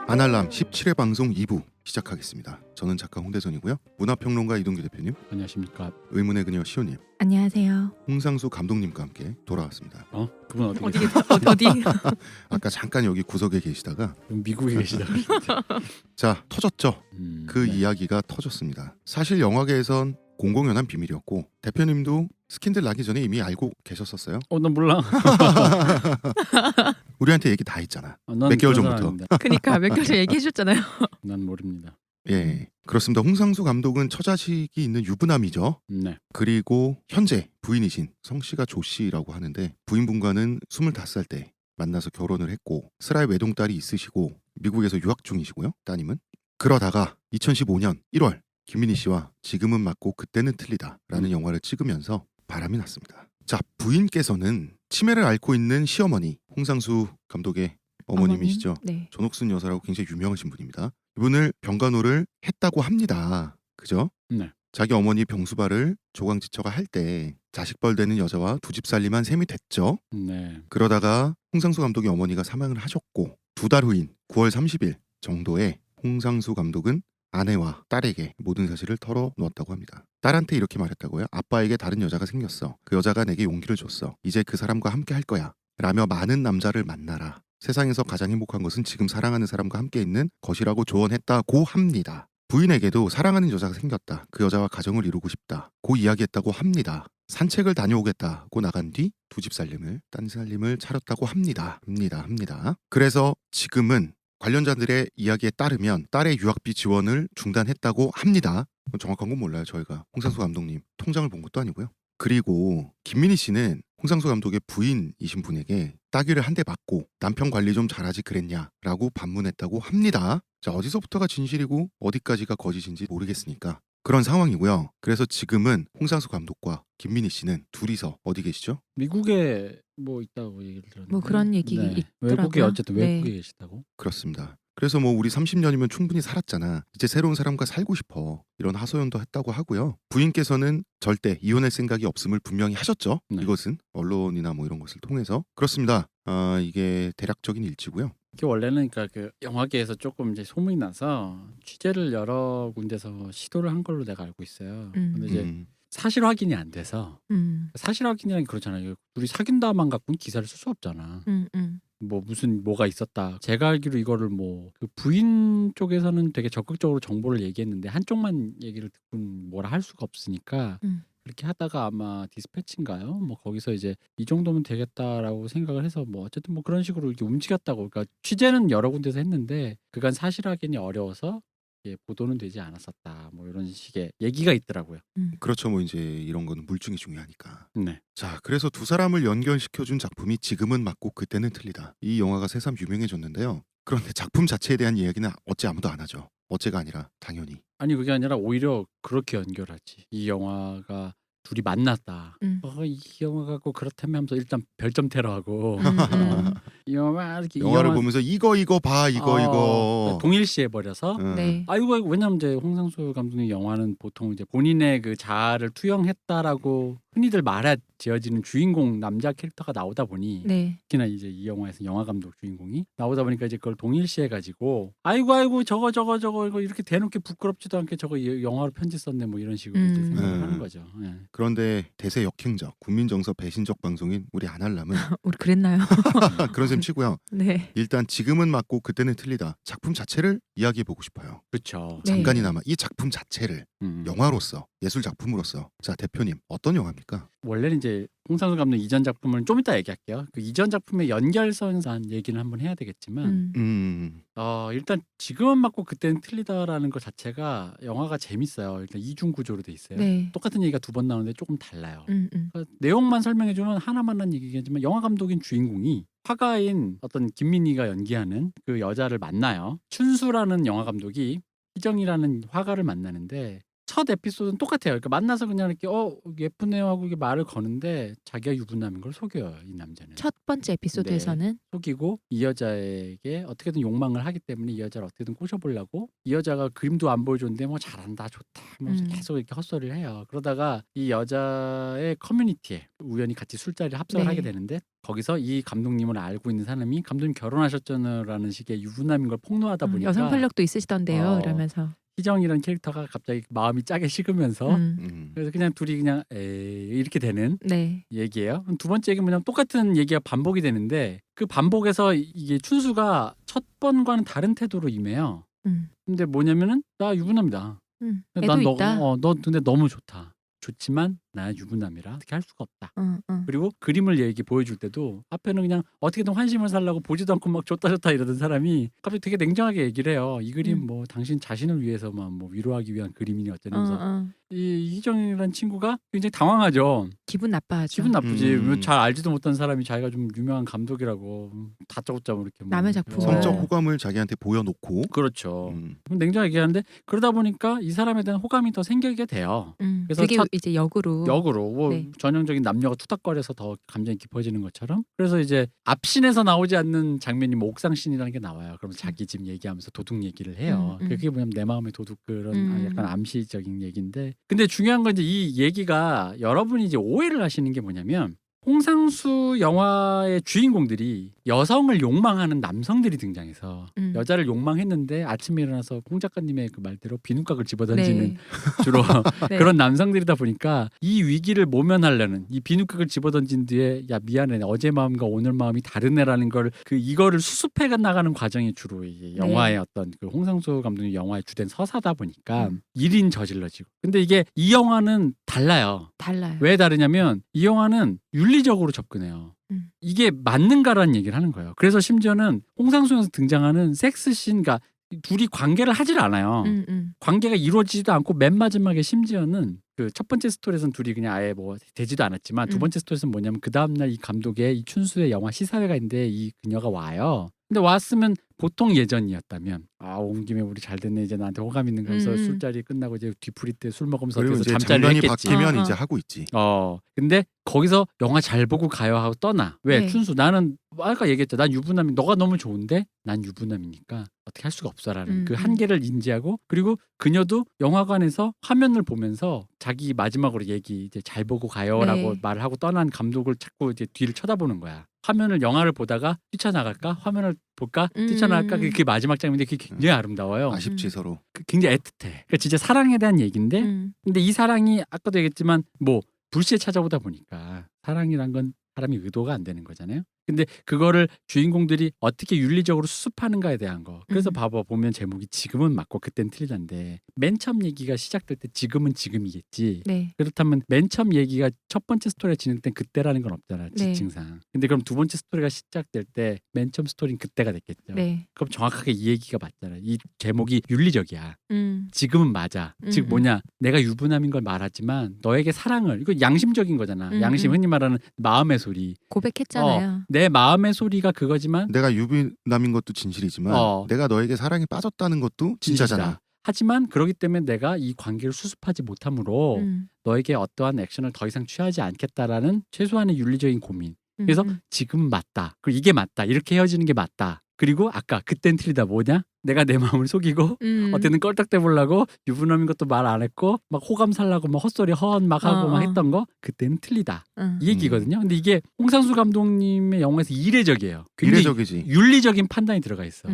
아날람 17회 방송 2부 시작하겠습니다. 저는 작가 홍대선이고요. 문화평론가 이동규 대표님, 안녕하십니까. 의문의 그녀 시호님, 안녕하세요. 홍상수 감독님과 함께 돌아왔습니다. 그분 어디 어디 계세요? 어디? 아까 잠깐 여기 구석에 계시다가 미국에 계시다. 자 터졌죠. 그 네. 이야기가 터졌습니다. 사실 영화계에선 공공연한 비밀이었고 대표님도 스킨들 나기 전에 이미 알고 계셨었어요. 난 몰라. 우리한테 얘기 다 했잖아. 난 몇 개월 그런 전부터. 사람입니다. 그러니까 몇 개월 얘기해 주셨잖아요. 난 모릅니다. 예, 그렇습니다. 홍상수 감독은 처자식이 있는 유부남이죠. 네. 그리고 현재 부인이신 성씨가 조씨라고 하는데 부인분과는 25살 때 만나서 결혼을 했고 슬아의 외동딸이 있으시고 미국에서 유학 중이시고요. 따님은. 그러다가 2015년 1월 김민희 씨와 지금은 맞고 그때는 틀리다라는 영화를 찍으면서 바람이 났습니다. 자, 부인께서는 치매를 앓고 있는 시어머니 홍상수 감독의 어머님이시죠. 네. 전옥순 여사라고 굉장히 유명하신 분입니다. 이분을 병간호를 했다고 합니다. 그죠? 네. 자기 어머니 병수발을 조광지처가 할 때 자식벌 되는 여자와 두 집 살림한 셈이 됐죠. 네. 그러다가 홍상수 감독의 어머니가 사망을 하셨고 2달 후인 9월 30일 정도에 홍상수 감독은 아내와 딸에게 모든 사실을 털어놓았다고 합니다. 딸한테 이렇게 말했다고요. 아빠에게 다른 여자가 생겼어. 그 여자가 내게 용기를 줬어. 이제 그 사람과 함께 할 거야. 라며 많은 남자를 만나라. 세상에서 가장 행복한 것은 지금 사랑하는 사람과 함께 있는 것이라고 조언했다고 합니다. 부인에게도 사랑하는 여자가 생겼다. 그 여자와 가정을 이루고 싶다. 고 이야기했다고 합니다. 산책을 다녀오겠다고 나간 뒤 두 집 살림을 딴 살림을 차렸다고 합니다. 그래서 지금은 관련자들의 이야기에 따르면 딸의 유학비 지원을 중단했다고 합니다. 정확한 건 몰라요. 저희가 홍상수 감독님 통장을 본 것도 아니고요. 그리고 김민희 씨는 홍상수 감독의 부인이신 분에게 따귀를 한 대 맞고 남편 관리 좀 잘하지 그랬냐라고 반문했다고 합니다. 자, 어디서부터가 진실이고 어디까지가 거짓인지 모르겠으니까 그런 상황이고요. 그래서 지금은 홍상수 감독과 김민희 씨는 둘이서 어디 계시죠? 미국에 뭐 있다고 얘기를 들었는데. 뭐 그런 얘기 있더라고요. 외국에 어쨌든 네. 외국에 계시다고. 그렇습니다. 그래서 뭐 우리 30년이면 충분히 살았잖아. 이제 새로운 사람과 살고 싶어. 이런 하소연도 했다고 하고요. 부인께서는 절대 이혼할 생각이 없음을 분명히 하셨죠. 네. 이것은 언론이나 뭐 이런 것을 통해서. 그렇습니다. 이게 대략적인 일치고요. 이게 원래는 그러니까 그 영화계에서 조금 이제 소문이 나서 취재를 여러 군데서 시도를 한 걸로 내가 알고 있어요. 근데 이제 사실 확인이 안 돼서 사실 확인이란 게 그렇잖아요. 둘이 사귄다만 갖고는 기사를 쓸 수 없잖아. 뭐 무슨 뭐가 있었다. 제가 알기로 이거를 뭐 그 부인 쪽에서는 되게 적극적으로 정보를 얘기했는데 한쪽만 얘기를 듣고 뭐라 할 수가 없으니까 그렇게 하다가 아마 디스패치인가요? 뭐 거기서 이제 이 정도면 되겠다라고 생각을 해서 뭐 어쨌든 뭐 그런 식으로 이렇게 움직였다고. 그러니까 취재는 여러 군데서 했는데 그간 사실 확인이 어려워서 보도는 되지 않았었다. 뭐 이런 식의 얘기가 있더라고요. 그렇죠. 뭐 이제 이런 거는 물증이 중요하니까. 네. 자, 그래서 두 사람을 연결시켜준 작품이 지금은 맞고 그때는 틀리다. 이 영화가 새삼 유명해졌는데요. 그런데 작품 자체에 대한 이야기는 어째 아무도 안 하죠. 어째가 아니라 당연히. 아니 그게 아니라 오히려 그렇게 연결하지. 이 영화가 둘이 만났다. 이 영화 갖고 그렇다면 하면서 일단 별점 테러하고 이 영화 이렇게 영화를 보면서 이거 봐 이거. 동일시해 버려서 네. 아이고 왜냐면 이제 홍상수 감독님 영화는 보통 이제 본인의 그 자아를 투영했다라고 흔히들 말해 지어지는 주인공 남자 캐릭터가 나오다 보니 네. 특히나 이제 이 영화에서 영화 감독 주인공이 나오다 보니까 이제 그걸 동일시해 가지고 아이고 저거 이거 이렇게 대놓고 부끄럽지도 않게 저거 영화로 편지 썼네 뭐 이런 식으로 이제 생각을 하는 거죠. 예. 그런데 대세 역행적, 국민정서 배신적 방송인 우리 아날람은 우리 그랬나요? 그런 셈 치고요. 네. 일단 지금은 맞고 그때는 틀리다. 작품 자체를 이야기해 보고 싶어요. 그렇죠. 네. 잠깐이나마 이 작품 자체를 영화로서 예술 작품으로서. 자, 대표님 어떤 영화입니까? 원래는 이제 홍상수 감독 이전 작품을 좀 이따 얘기할게요. 그 이전 작품의 연결선상 얘기는 한번 해야 되겠지만 일단 지금은 맞고 그때는 틀리다라는 것 자체가 영화가 재밌어요. 일단 이중 구조로 돼 있어요. 네. 똑같은 얘기가 두 번 나오는데 조금 달라요. 그러니까 내용만 설명해주면 하나만한 얘기겠지만 영화 감독인 주인공이 화가인 어떤 김민희가 연기하는 그 여자를 만나요. 춘수라는 영화 감독이 희정이라는 화가를 만나는데 첫 에피소드는 똑같아요. 그러니까 만나서 그냥 이렇게 예쁘네요 하고 이게 말을 거는데 자기가 유부남인 걸 속여요. 이 남자는. 첫 번째 에피소드에서는 속이고 이 여자에게 어떻게든 욕망을 하기 때문에 이 여자를 어떻게든 꼬셔보려고 이 여자가 그림도 안 보여줬는데 뭐 잘한다 좋다 뭐 계속 이렇게 헛소리를 해요. 그러다가 이 여자의 커뮤니티에 우연히 같이 술자리를 합석을 네. 하게 되는데 거기서 이 감독님을 알고 있는 사람이 감독님 결혼하셨잖아라는 식의 유부남인 걸 폭로하다 보니까 여성 활력도 있으시던데요. 이러면서 희정이라는 캐릭터가 갑자기 마음이 짜게 식으면서 그래서 그냥 둘이 그냥 에이 이렇게 되는 네. 얘기예요. 그럼 두 번째 얘기는 뭐냐면 똑같은 얘기가 반복이 되는데 그 반복에서 이게 춘수가 첫 번과는 다른 태도로 임해요. 근데 뭐냐면은 나 유부남이다. 애도 있다. 너 근데 너무 좋다. 좋지만 나 유부남이라 어떻게 할 수가 없다. 그리고 그림을 얘기 보여줄 때도 앞에는 그냥 어떻게든 환심을 살라고 보지도 않고 막 좋다 이러던 사람이 갑자기 되게 냉정하게 얘기를 해요. 이 그림 뭐 당신 자신을 위해서만 뭐 위로하기 위한 그림이니 어쩌면서 이 희정이라는 친구가 굉장히 당황하죠. 기분 나빠하죠. 기분 나쁘지. 잘 알지도 못한 사람이 자기가 좀 유명한 감독이라고 다짜고짜 이렇게 뭐. 남의 작품을. 성적 호감을 자기한테 보여놓고 그렇죠. 냉정하게 얘기하는데 그러다 보니까 이 사람에 대한 호감이 더 생기게 돼요. 그래서 그게 이제 역으로 뭐 네. 전형적인 남녀가 투닥거려서 더 감정이 깊어지는 것처럼. 그래서 이제 앞신에서 나오지 않는 장면이 뭐 옥상신이라는 게 나와요. 그러면 자기 집 얘기하면서 도둑 얘기를 해요. 그게 뭐냐면 내 마음의 도둑 그런 약간 암시적인 얘기인데 근데 중요한 건 이제 이 얘기가 여러분이 이제 오해를 하시는 게 뭐냐면 홍상수 영화의 주인공들이 여성을 욕망하는 남성들이 등장해서 여자를 욕망했는데 아침에 일어나서 홍 작가님의 그 말대로 비누각을 집어던지는 네. 주로 네. 그런 남성들이다 보니까 이 위기를 모면하려는 이 비누각을 집어던진 뒤에 야 미안해 어제 마음과 오늘 마음이 다르네라는 걸 이거를 수습해 나가는 과정이 주로 이 영화의 어떤 그 홍상수 감독의 영화의 주된 서사다 보니까 일인 저질러지고 근데 이게 이 영화는 달라요. 왜 다르냐면 이 영화는 윤리적으로 접근해요. 이게 맞는가라는 얘기를 하는 거예요. 그래서 심지어는 홍상수에서 등장하는 섹스씬과 둘이 관계를 하질 않아요. 관계가 이루어지지도 않고 맨 마지막에 심지어는 그 첫 번째 스토리에서는 둘이 그냥 아예 뭐 되지도 않았지만 두 번째 스토리에서는 뭐냐면 그 다음날 이 감독의 이 춘수의 영화 시사회가 있는데 이 그녀가 와요. 근데 왔으면 보통 예전이었다면 온 김에 우리 잘 됐네 이제 나한테 호감 있는 거면서 술자리 끝나고 이제 뒤풀이 때 술 먹으면서 그리고 어디서 이제 잠자리를 장면이 했겠지. 바뀌면 이제 하고 있지. 근데 거기서 영화 잘 보고 가요 하고 떠나. 왜? 네. 춘수 나는 아까 얘기했죠. 난 유부남이 너가 너무 좋은데 난 유부남이니까 어떻게 할 수가 없어라는 그 한계를 인지하고 그리고 그녀도 영화관에서 화면을 보면서 자기 마지막으로 얘기 이제 잘 보고 가요라고 네. 말을 하고 떠난 감독을 자꾸 이제 뒤를 쳐다보는 거야. 화면을 영화를 보다가 뛰쳐나갈까? 화면을 볼까? 뛰쳐나갈까? 그게 마지막 장면인데 그게 굉장히 아름다워요. 아쉽지 서로. 굉장히 애틋해. 그러니까 진짜 사랑에 대한 얘기인데 근데 이 사랑이 아까도 얘기했지만 뭐 불시에 찾아오다 보니까 사랑이란 건 사람이 의도가 안 되는 거잖아요. 근데 그거를 주인공들이 어떻게 윤리적으로 수습하는가에 대한 거. 그래서 봐봐 보면 제목이 지금은 맞고 그땐 틀리다인데 맨 처음 얘기가 시작될 때 지금은 지금이겠지. 네. 그렇다면 맨 처음 얘기가 첫 번째 스토리가 진행된 그때라는 건 없잖아. 지칭상. 근데 그럼 두 번째 스토리가 시작될 때 맨 처음 스토리는 그때가 됐겠죠. 네. 그럼 정확하게 이 얘기가 맞잖아. 이 제목이 윤리적이야. 음. 지금은 맞아. 즉 뭐냐 내가 유부남인 걸 말하지만 너에게 사랑을 이거 양심적인 거잖아. 양심 흔히 말하는 마음의 소리. 고백했잖아요. 내 마음의 소리가 그거지만 내가 유부남인 것도 진실이지만 내가 너에게 사랑에 빠졌다는 것도 진짜잖아. 진실이다. 하지만 그러기 때문에 내가 이 관계를 수습하지 못함으로 너에게 어떠한 액션을 더 이상 취하지 않겠다라는 최소한의 윤리적인 고민. 그래서 지금 맞다. 그리고 이게 맞다. 이렇게 헤어지는 게 맞다. 그리고 아까 그땐 틀리다 뭐냐? 내가 내 마음을 속이고 어떻게든 껄떡대 보려고 유부남인 것도 말 안 했고 막 호감 살라고 막 헛소리 허언 막 하고 막 했던 거 그때는 틀리다. 이 얘기거든요. 근데 이게 홍상수 감독님의 영화에서 이례적이에요. 굉장히 이례적이지. 윤리적인 판단이 들어가 있어.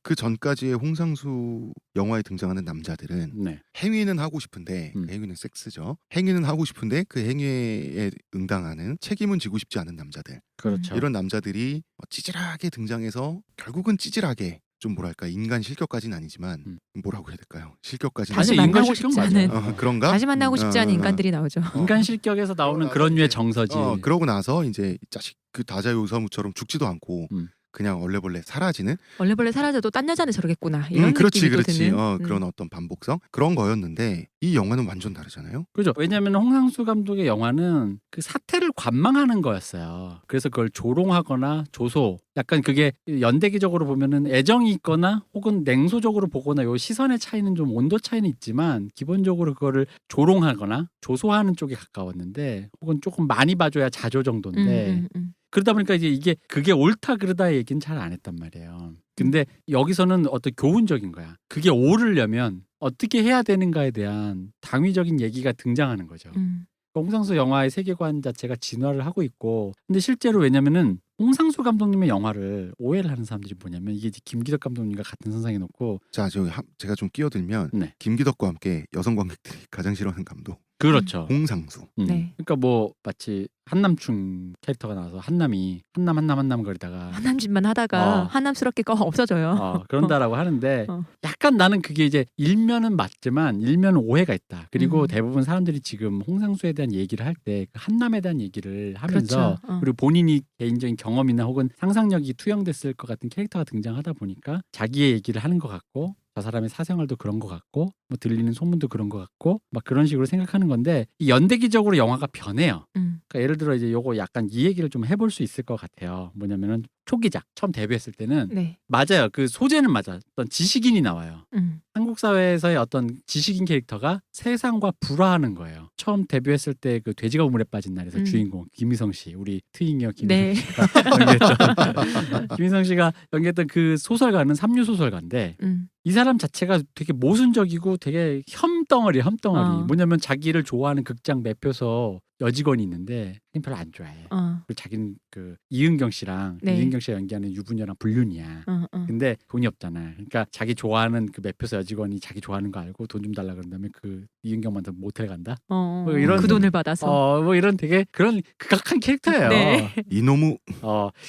그 전까지의 홍상수 영화에 등장하는 남자들은 네. 행위는 하고 싶은데 행위는 섹스죠. 행위는 하고 싶은데 그 행위에 응당하는 책임은 지고 싶지 않은 남자들. 그렇죠. 이런 남자들이 찌질하게 등장해서 결국은 찌질하게 좀 뭐랄까 인간 실격까지는 아니지만 뭐라고 해야 될까요? 실격까지는 다시 인간 만나고 실격 싶지 맞아요. 않은 그런가? 다시 만나고 싶지 않은 인간들이 나오죠. 인간 실격에서 나오는 그런 류의 정서지. 그러고 나서 이제 자식 그 다자요사무처럼 죽지도 않고 그냥 얼레벌레 사라지는 원래벌레 사라져도 딴 여자는 저러겠구나 이런 그렇지 느낌이 또 그렇지 드는. 그런 어떤 반복성 그런 거였는데 이 영화는 완전 다르잖아요. 그죠. 왜냐하면 홍상수 감독의 영화는 그 사태를 관망하는 거였어요. 그래서 그걸 조롱하거나 조소, 약간 그게 연대기적으로 보면은 애정이 있거나 혹은 냉소적으로 보거나 요 시선의 차이는 좀 온도 차이는 있지만 기본적으로 그거를 조롱하거나 조소하는 쪽에 가까웠는데 혹은 조금 많이 봐줘야 자조 정도인데 그러다 보니까 이게 그게 옳다 그르다의 얘기는 잘 안 했단 말이에요. 근데 여기서는 어떤 교훈적인 거야. 그게 옳으려면 어떻게 해야 되는가에 대한 당위적인 얘기가 등장하는 거죠. 홍상수 영화의 세계관 자체가 진화를 하고 있고, 근데 실제로 왜냐면은 홍상수 감독님의 영화를 오해를 하는 사람들이 뭐냐면 이게 이제 김기덕 감독님과 같은 선상에 놓고 자, 제가 좀 끼어들면 네. 김기덕과 함께 여성 관객들이 가장 싫어하는 감독 그렇죠. 홍상수. 네. 그러니까 뭐 마치 한남충 캐릭터가 나와서 한남이 한남 거리다가 한남짓만 하다가 어. 한남스럽게 없어져요. 그런다라고 하는데 어. 약간 나는 그게 이제 일면은 맞지만 일면은 오해가 있다. 그리고 음. 대부분 사람들이 지금 홍상수에 대한 얘기를 할 때 그 한남에 대한 얘기를 하면서 그렇죠. 그리고 본인이 개인적인 경험이나 혹은 상상력이 투영됐을 것 같은 캐릭터가 등장하다 보니까 자기의 얘기를 하는 것 같고 저 사람의 사생활도 그런 것 같고 뭐 들리는 소문도 그런 것 같고 막 그런 식으로 생각하는 건데 이 연대기적으로 영화가 변해요. 그러니까 예를 들어 이제 요거 약간 이 얘기를 좀 해볼 수 있을 것 같아요. 뭐냐면은 초기작 처음 데뷔했을 때는 네. 맞아요. 그 소재는 맞아. 어떤 지식인이 나와요. 한국 사회에서의 어떤 지식인 캐릭터가 세상과 불화하는 거예요. 처음 데뷔했을 때 그 돼지가 우물에 빠진 날에서 주인공 김희성 씨, 우리 트윙이어 김희성 네. 씨가 연기했죠. 김희성 씨가 연기했던 그 소설가는 삼류 소설가인데 이 사람 자체가 되게 모순적이고 되게 혐덩어리. 뭐냐면 자기를 좋아하는 극장 매표소 여직원이 있는데 별로 안 좋아해. 그리고 자기는 그 이은경 씨랑 네. 이은경 씨가 연기하는 유부녀랑 불륜이야. 근데 돈이 없잖아. 그러니까 자기 좋아하는 그 매표소 여직원이 자기 좋아하는 거 알고 돈 좀 달라 그런 다음에 그 이은경한테 모텔 간다. 뭐 이런 그 돈을 받아서. 뭐 이런 되게 그런 극악한 캐릭터예요. 네. 이놈의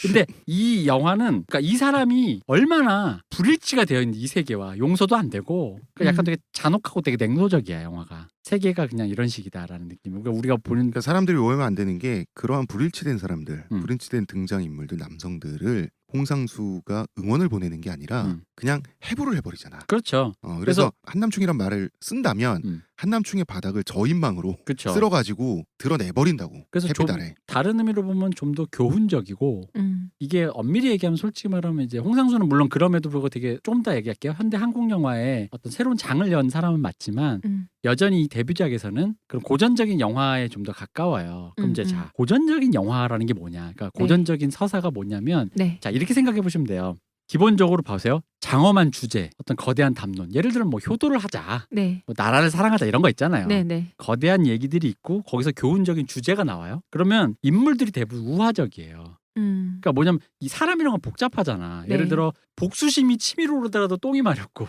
근데 이 영화는 그러니까 이 사람이 얼마나 불일치가 되어 있는 이 세계와 용서도 안 되고 그러니까 약간 되게 잔혹하고 되게 냉소적이야 영화가. 세계가 그냥 이런 식이다라는 느낌. 그러니까 우리가 보는 그러니까 사람들이 오해하면 안 되는 게 그러한 불일치된 사람들, 음. 불일치된 등장인물들, 남성들을 홍상수가 응원을 보내는 게 아니라 그냥 해부를 해버리잖아. 그렇죠. 그래서 한남충이란 말을 쓴다면 한남충의 바닥을 저인망으로 그쵸. 쓸어가지고 드러내버린다고. 그래서 좀 햇빛 아래. 다른 의미로 보면 좀 더 교훈적이고 이게 엄밀히 얘기하면 솔직히 말하면 이제 홍상수는 물론 그럼에도 불구하고 되게 좀 더 얘기할게요. 현대 한국 영화에 어떤 새로운 장을 연 사람은 맞지만 여전히 이 데뷔작에서는 그런 고전적인 영화에 좀 더 가까워요. 그럼 이제 자 고전적인 영화라는 게 뭐냐? 그러니까 고전적인 서사가 뭐냐면 네. 자 이렇게 생각해 보시면 돼요. 기본적으로 보세요. 장엄한 주제, 어떤 거대한 담론. 예를 들면 뭐 효도를 하자, 네. 뭐 나라를 사랑하자 이런 거 있잖아요. 네. 네. 거대한 얘기들이 있고 거기서 교훈적인 주제가 나와요. 그러면 인물들이 대부분 우화적이에요. 그러니까 뭐냐면 이 사람이란 건 복잡하잖아. 네. 예를 들어 복수심이 치밀어 오르더라도 똥이 마렵고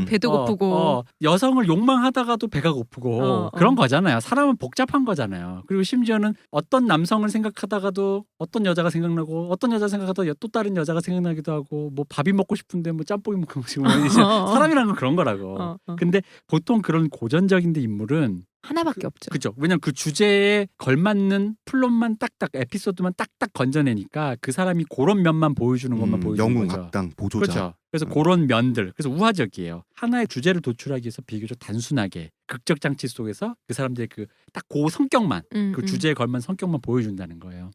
배도 고프고 여성을 욕망하다가도 배가 고프고 그런 거잖아요. 사람은 복잡한 거잖아요. 그리고 심지어는 어떤 남성을 생각하다가도 어떤 여자가 생각나고 어떤 여자 생각하다가 또 다른 여자가 생각나기도 하고 뭐 밥이 먹고 싶은데 뭐 짬뽕이 먹고 싶고 사람이란 건 그런 거라고. 근데 보통 그런 고전적인 데 인물은 하나밖에 없죠. 그죠. 왜냐면 그 주제에 걸맞는 플롯만 딱딱 에피소드만 딱딱 건져내니까 그 사람이 그런 면만 보여주는 것만 보여주는 영웅 거죠. 악당 보조자. 그렇죠. 그래서 그런 면들, 그래서 우화적이에요. 하나의 주제를 도출하기 위해서 비교적 단순하게 극적 장치 속에서 그 사람들의 그 딱 그 성격만, 그 주제에 걸맞는 성격만 보여준다는 거예요.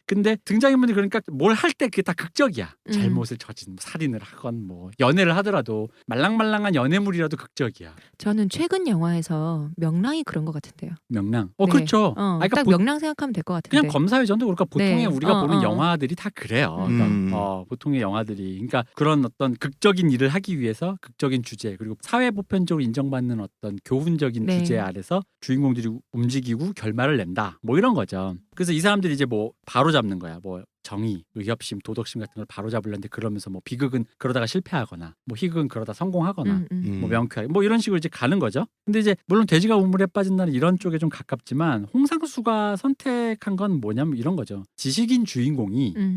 근데 등장인물이 그러니까 뭘 할 때 그게 다 극적이야. 잘못을 저진, 뭐 살인을 하건 뭐 연애를 하더라도 말랑말랑한 연애물이라도 극적이야. 저는 최근 영화에서 명랑이 그런 것 같은데요. 명랑. 네. 그렇죠. 그러니까 딱 명랑 생각하면 될 것 같은데. 그냥 검사회전도 그러니까 보통의 네. 우리가 보는 영화들이 다 그래요. 그러니까 보통의 영화들이 그러니까 그런 어떤 극적인 일을 하기 위해서 극적인 주제 그리고 사회 보편적으로 인정받는 어떤 교훈적인 네. 주제 아래서 주인공들이 움직이고 결말을 낸다. 뭐 이런 거죠. 그래서 이 사람들이 이제 뭐 바로 잡는 거야. 뭐 정의, 의협심, 도덕심 같은 걸 바로 잡으려는데 그러면서 뭐 비극은 그러다가 실패하거나 뭐 희극은 그러다 성공하거나 뭐 명쾌하게 뭐 이런 식으로 이제 가는 거죠. 근데 이제 물론 돼지가 우물에 빠진 날은 이런 쪽에 좀 가깝지만 홍상수가 선택한 건 뭐냐면 이런 거죠. 지식인 주인공은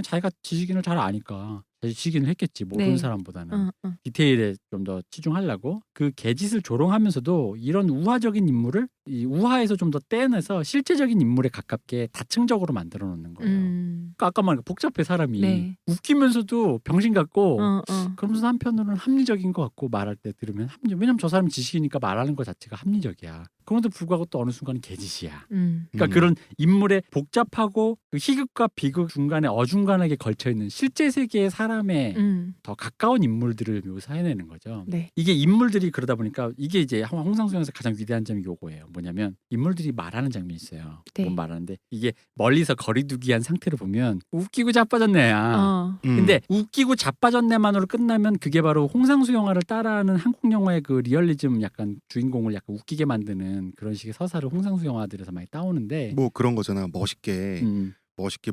자기가 지식인을 잘 아니까 지식인을 했겠지 모르는 네. 사람보다는 디테일에 좀 더 치중하려고 그 개짓을 조롱하면서도 이런 우화적인 인물을 이 우화에서 좀 더 떼내서 실제적인 인물에 가깝게 다층적으로 만들어 놓는 거예요. 그러니까 아까 말한 복잡해 사람이 네. 웃기면서도 병신 같고 어. 그러면서 한편으로는 합리적인 것 같고 말할 때 들으면 왜냐면 저 사람이 지식이니까 말하는 것 자체가 합리적이야. 그런데도 불구하고 또 어느 순간은 개짓이야. 그러니까 그런 인물의 복잡하고 그 희극과 비극 중간에 어중간하게 걸쳐 있는 실제 세계의 사람의 더 가까운 인물들을 묘사해내는 거죠. 네. 이게 인물들이 그러다 보니까 이게 이제 홍상수 영화에서 가장 위대한 점이 요거예요. 뭐냐면 인물들이 말하는 장면이 있어요. 네. 뭐 말하는데 이게 멀리서 거리두기한 상태로 보면 웃기고 자빠졌네야. 어. 근데 웃기고 자빠졌네만으로 끝나면 그게 바로 홍상수 영화를 따라하는 한국 영화의 그 리얼리즘 약간 주인공을 약간 웃기게 만드는 그런 식의 서사를 홍상수 영화들에서 많이 따오는데 뭐 그런 거잖아. 멋있게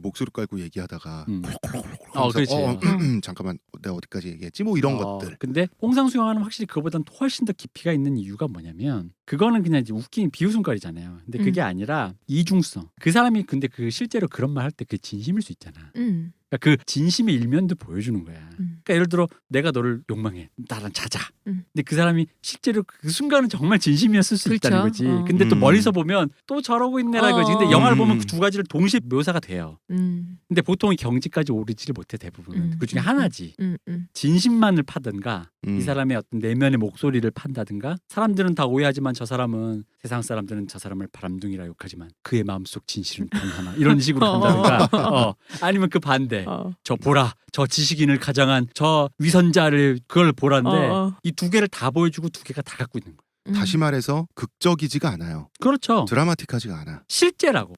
목소리 깔고 얘기하다가 그렇지. 잠깐만 내가 어디까지 얘기했지? 뭐 이런 것들. 근데 홍상수 영화는 확실히 그거보단 훨씬 더 깊이가 있는 이유가 뭐냐면 그거는 그냥 이제 웃긴 비웃음거리잖아요. 근데 그게 아니라 이중성. 그 사람이 근데 그 실제로 그런 말 할 때 그게 진심일 수 있잖아. 그러니까 그 진심의 일면도 보여주는 거야. 그러니까 예를 들어 내가 너를 욕망해. 나랑 자자. 근데 그 사람이 실제로 그 순간은 정말 진심이었을 수 있다는 거지. 근데 또 멀리서 보면 또 저러고 있네라 이거지. 근데 영화를 보면 그 두 가지를 동시에 묘사가 돼요. 근데 보통 경지까지 오르지를 못해 대부분은. 그중에 하나지. 진심만을 파든가 이 사람의 어떤 내면의 목소리를 판다든가 사람들은 다 오해하지만 저 사람은 세상 사람들은 저 사람을 바람둥이라 욕하지만 그의 마음속 진실은 단 하나 이런 식으로 간다든가 아니면 그 반대 저 보라 저 지식인을 가장한 저 위선자를 그걸 보라인데 이 두 개를 다 보여주고 두 개가 다 갖고 있는 거예요. 다시 말해서 극적이지가 않아요. 그렇죠. 드라마틱하지가 않아. 실제라고.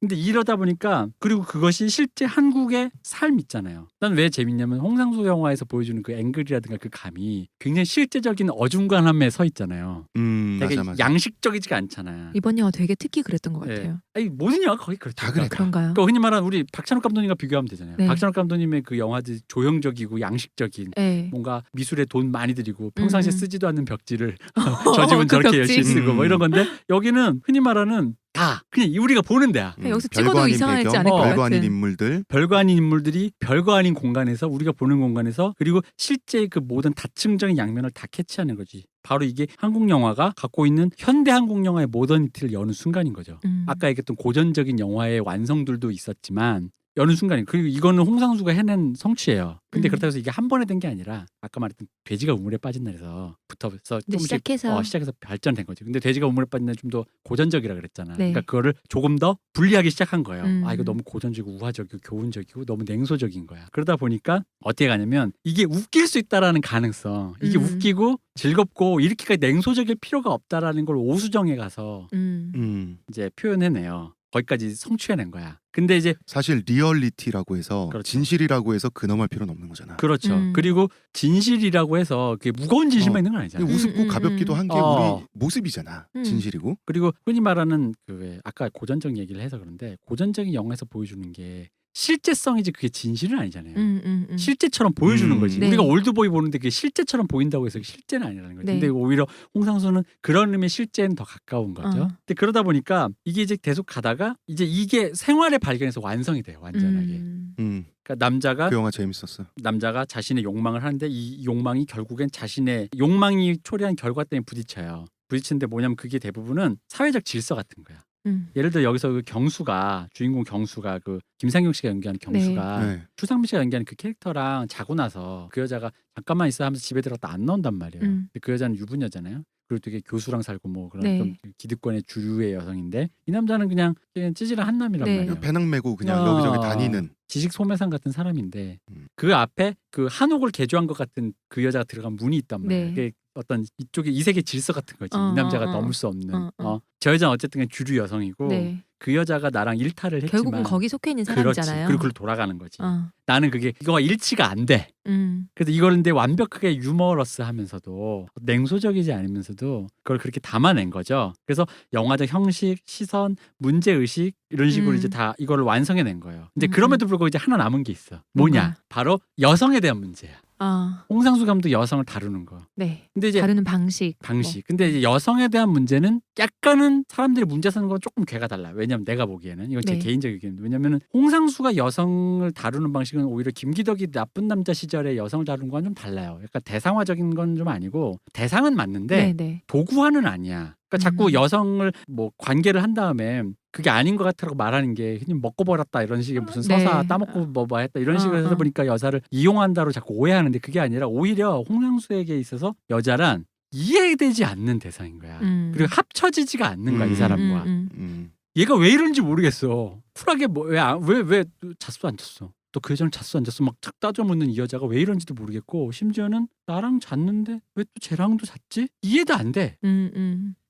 근데 이러다 보니까 그리고 그것이 실제 한국의 삶 있잖아요. 난 왜 재밌냐면 홍상수 영화에서 보여주는 그 앵글이라든가 그 감이 굉장히 실제적인 어중간함에 서 있잖아요. 되게 맞아. 양식적이지가 않잖아. 이번 영화 되게 특히 그랬던 것 같아요. 네. 아니 모든 영화 거의 그렇죠. 다 그래. 그런가요? 그러니까 흔히 말하는 우리 박찬욱 감독님과 비교하면 되잖아요. 네. 박찬욱 감독님의 그 영화들 조형적이고 양식적인 네. 뭔가 미술에 돈 많이 들이고 평상시에 쓰지도 않는 벽지를 저 집은 저렇게 벽지. 열심히 쓰고 뭐 이런 건데 여기는 흔히 말하는 다 그냥 우리가 보는 데야. 여기서 별거 찍어도 아닌 이상하지 배경, 않을 것 별거 같은. 아닌 인물들. 별거 아닌 인물들이 별거 아닌 공간에서 우리가 보는 공간에서 그리고 실제 그 모든 다층적인 양면을 다 캐치하는 거지. 바로 이게 한국 영화가 갖고 있는 현대 한국 영화의 모더니티를 여는 순간인 거죠. 아까 얘기했던 고전적인 영화의 완성들도 있었지만 여는 순간이 그리고 이거는 홍상수가 해낸 성취예요. 근데 그렇다고 해서 이게 한 번에 된 게 아니라 아까 말했던 돼지가 우물에 빠진 날에서부터 조금씩 시작해서 발전된 거죠. 근데 돼지가 우물에 빠진 날 좀 더 고전적이라 그랬잖아. 네. 그러니까 그거를 조금 더 분리하기 시작한 거예요. 아 이거 너무 고전적이고 우화적이고 교훈적이고 너무 냉소적인 거야. 그러다 보니까 어떻게 가냐면 이게 웃길 수 있다라는 가능성, 이게 웃기고 즐겁고 이렇게까지 냉소적일 필요가 없다라는 걸 오수정에 가서 이제 표현해내요. 거기까지 성취해낸 거야. 근데 이제 사실 리얼리티라고 해서 그렇죠. 진실이라고 해서 근엄할 필요는 없는 거잖아. 그렇죠. 그리고 진실이라고 해서 그게 무거운 진실만 있는 건 아니잖아요. 우습고 가볍기도 한 게 우리 모습이잖아. 진실이고. 그리고 흔히 말하는 그 왜 아까 고전적 얘기를 해서 그런데 고전적인 영화에서 보여주는 게 실제성이지 그게 진실은 아니잖아요. 실제처럼 보여주는 거지. 네. 우리가 올드보이 보는데 그게 실제처럼 보인다고 해서 실제는 아니라는 거지. 네. 근데 오히려 홍상수는 그런 의미의 실제는 더 가까운 거죠. 근데 그러다 보니까 이게 이제 계속 가다가 이제 이게 생활의 발견에서 완성이 돼요. 완전하게. 그러니까 그 영화 재밌었어. 남자가 자신의 욕망을 하는데 이 욕망이 결국엔 자신의 욕망이 초래한 결과 때문에 부딪혀요. 부딪히는데 뭐냐면 그게 대부분은 사회적 질서 같은 거야. 예를 들어 여기서 그 경수가 주인공 경수가 그 김상경 씨가 연기하는 경수가 네. 추상민 씨가 연기하는 그 캐릭터랑 자고 나서 그 여자가 잠깐만 있어 하면서 집에 들어갔다 안 나온단 말이에요. 근데 그 여자는 유부녀잖아요. 그리고 되게 교수랑 살고 뭐 그런 네. 좀 기득권의 주류의 여성인데 이 남자는 그냥 찌질한 한남이란 네. 말이에요. 배낭 메고 그냥 여기저기 다니는. 지식 소매상 같은 사람인데 그 앞에 그 한옥을 개조한 것 같은 그 여자가 들어간 문이 있단 말이에요. 네. 그게 어떤 이쪽에 이색의 질서 같은 거지. 이 남자가 넘을 수 없는. 저 여자는 어쨌든 주류 여성이고 네. 그 여자가 나랑 일탈을 했지만 결국은 거기 속해 있는 그렇지. 사람이잖아요. 그리고 그걸 돌아가는 거지. 나는 그게 이거가 일치가 안 돼. 그래서 이걸 근데 완벽하게 유머러스하면서도 냉소적이지 않으면서도 그걸 그렇게 담아낸 거죠. 그래서 영화적 형식, 시선, 문제 의식 이런 식으로 이제 다 이거를 완성해낸 거예요. 근데 그럼에도 불구하고 이제 하나 남은 게 있어. 뭐냐? 뭔가? 바로 여성에 대한 문제야. 아, 홍상수 감독 여성을 다루는 거. 네. 근데 이제 다루는 방식. 근데 이제 여성에 대한 문제는 약간은 사람들이 문제 삼는 건 조금 괴가 달라. 왜냐면 내가 보기에는 이건 제 네. 개인적 의견인데 왜냐면은 홍상수가 여성을 다루는 방식은 오히려 김기덕이 나쁜 남자 시절에 여성을 다루는 건 좀 달라요. 약간 대상화적인 건 좀 아니고 대상은 맞는데 네, 네. 도구화는 아니야. 그러니까 자꾸 여성을 뭐 관계를 한 다음에 그게 아닌 것 같다고 말하는 게 그냥 먹고 버렸다 이런 식의 무슨 서사 네. 따먹고 뭐 했다 이런 식으로 하다 보니까 여자를 이용한다로 자꾸 오해하는데 그게 아니라 오히려 홍상수에게 있어서 여자란 이해되지 않는 대상인 거야. 그리고 합쳐지지가 않는 거야 이 사람과. 얘가 왜 이런지 모르겠어. 쿨하게 뭐 왜 잤어 안 잤어. 또 그 여자는 잤어 안 잤어 막 착 따져 묻는 이 여자가 왜 이런지도 모르겠고 심지어는 나랑 잤는데 왜 또 쟤랑도 잤지? 이해도 안 돼.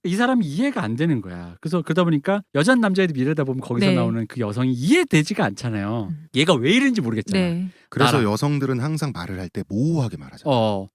이 사람이 이해가 안 되는 거야. 그래서 그러다 보니까 여자는 남자애들 미래다 보면 거기서 네. 나오는 그 여성이 이해되지가 않잖아요. 얘가 왜 이런지 모르겠잖아. 네. 그래서 나랑. 여성들은 항상 말을 할 때 모호하게 말하잖아.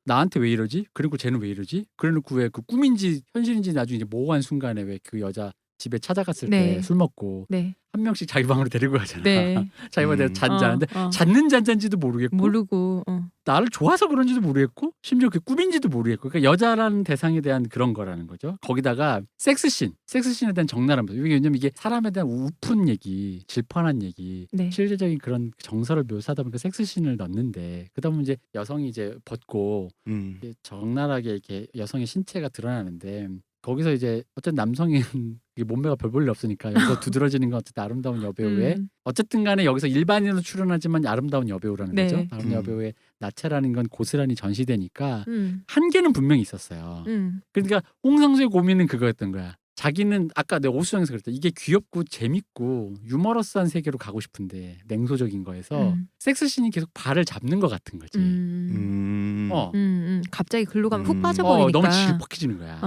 나한테 왜 이러지? 그리고 쟤는 왜 이러지? 그래놓고 왜 그 꿈인지 현실인지 나중에 이제 모호한 순간에 왜 그 여자 집에 찾아갔을 네. 때 술 먹고 네. 한 명씩 자기 방으로 데리고 가잖아. 네. 자기 방에 잔자는데 어. 잤는 잔자인지도 모르겠고 모르고. 나를 좋아서 그런지도 모르겠고 심지어 그게 꿈인지도 모르겠고 그러니까 여자라는 대상에 대한 그런 거라는 거죠. 거기다가 섹스씬에 대한 적나라한 모습. 왜냐면 이게 사람에 대한 우픈 얘기, 질펀한 얘기, 네. 실제적인 그런 정서를 묘사하다 보니까 섹스씬을 넣는데 그러다 보면 이제 여성이 이제 벗고 이제 적나라하게 이렇게 여성의 신체가 드러나는데 거기서 이제 어쨌든 남성인 몸매가 별 볼일 없으니까 여기서 두드러지는 건 어쨌든 아름다운 여배우의 어쨌든 간에 여기서 일반인으로 출연하지만 아름다운 여배우라는 네. 거죠. 아름다운 여배우의 나체라는 건 고스란히 전시되니까 한계는 분명히 있었어요. 그러니까 홍상수의 고민은 그거였던 거야. 자기는 아까 내가 오수정에서 그랬다. 이게 귀엽고 재밌고 유머러스한 세계로 가고 싶은데 냉소적인 거에서 섹스씬이 계속 발을 잡는 것 같은 거지. 갑자기 글로 가면 훅 빠져버리니까. 너무 질퍽해지는 거야.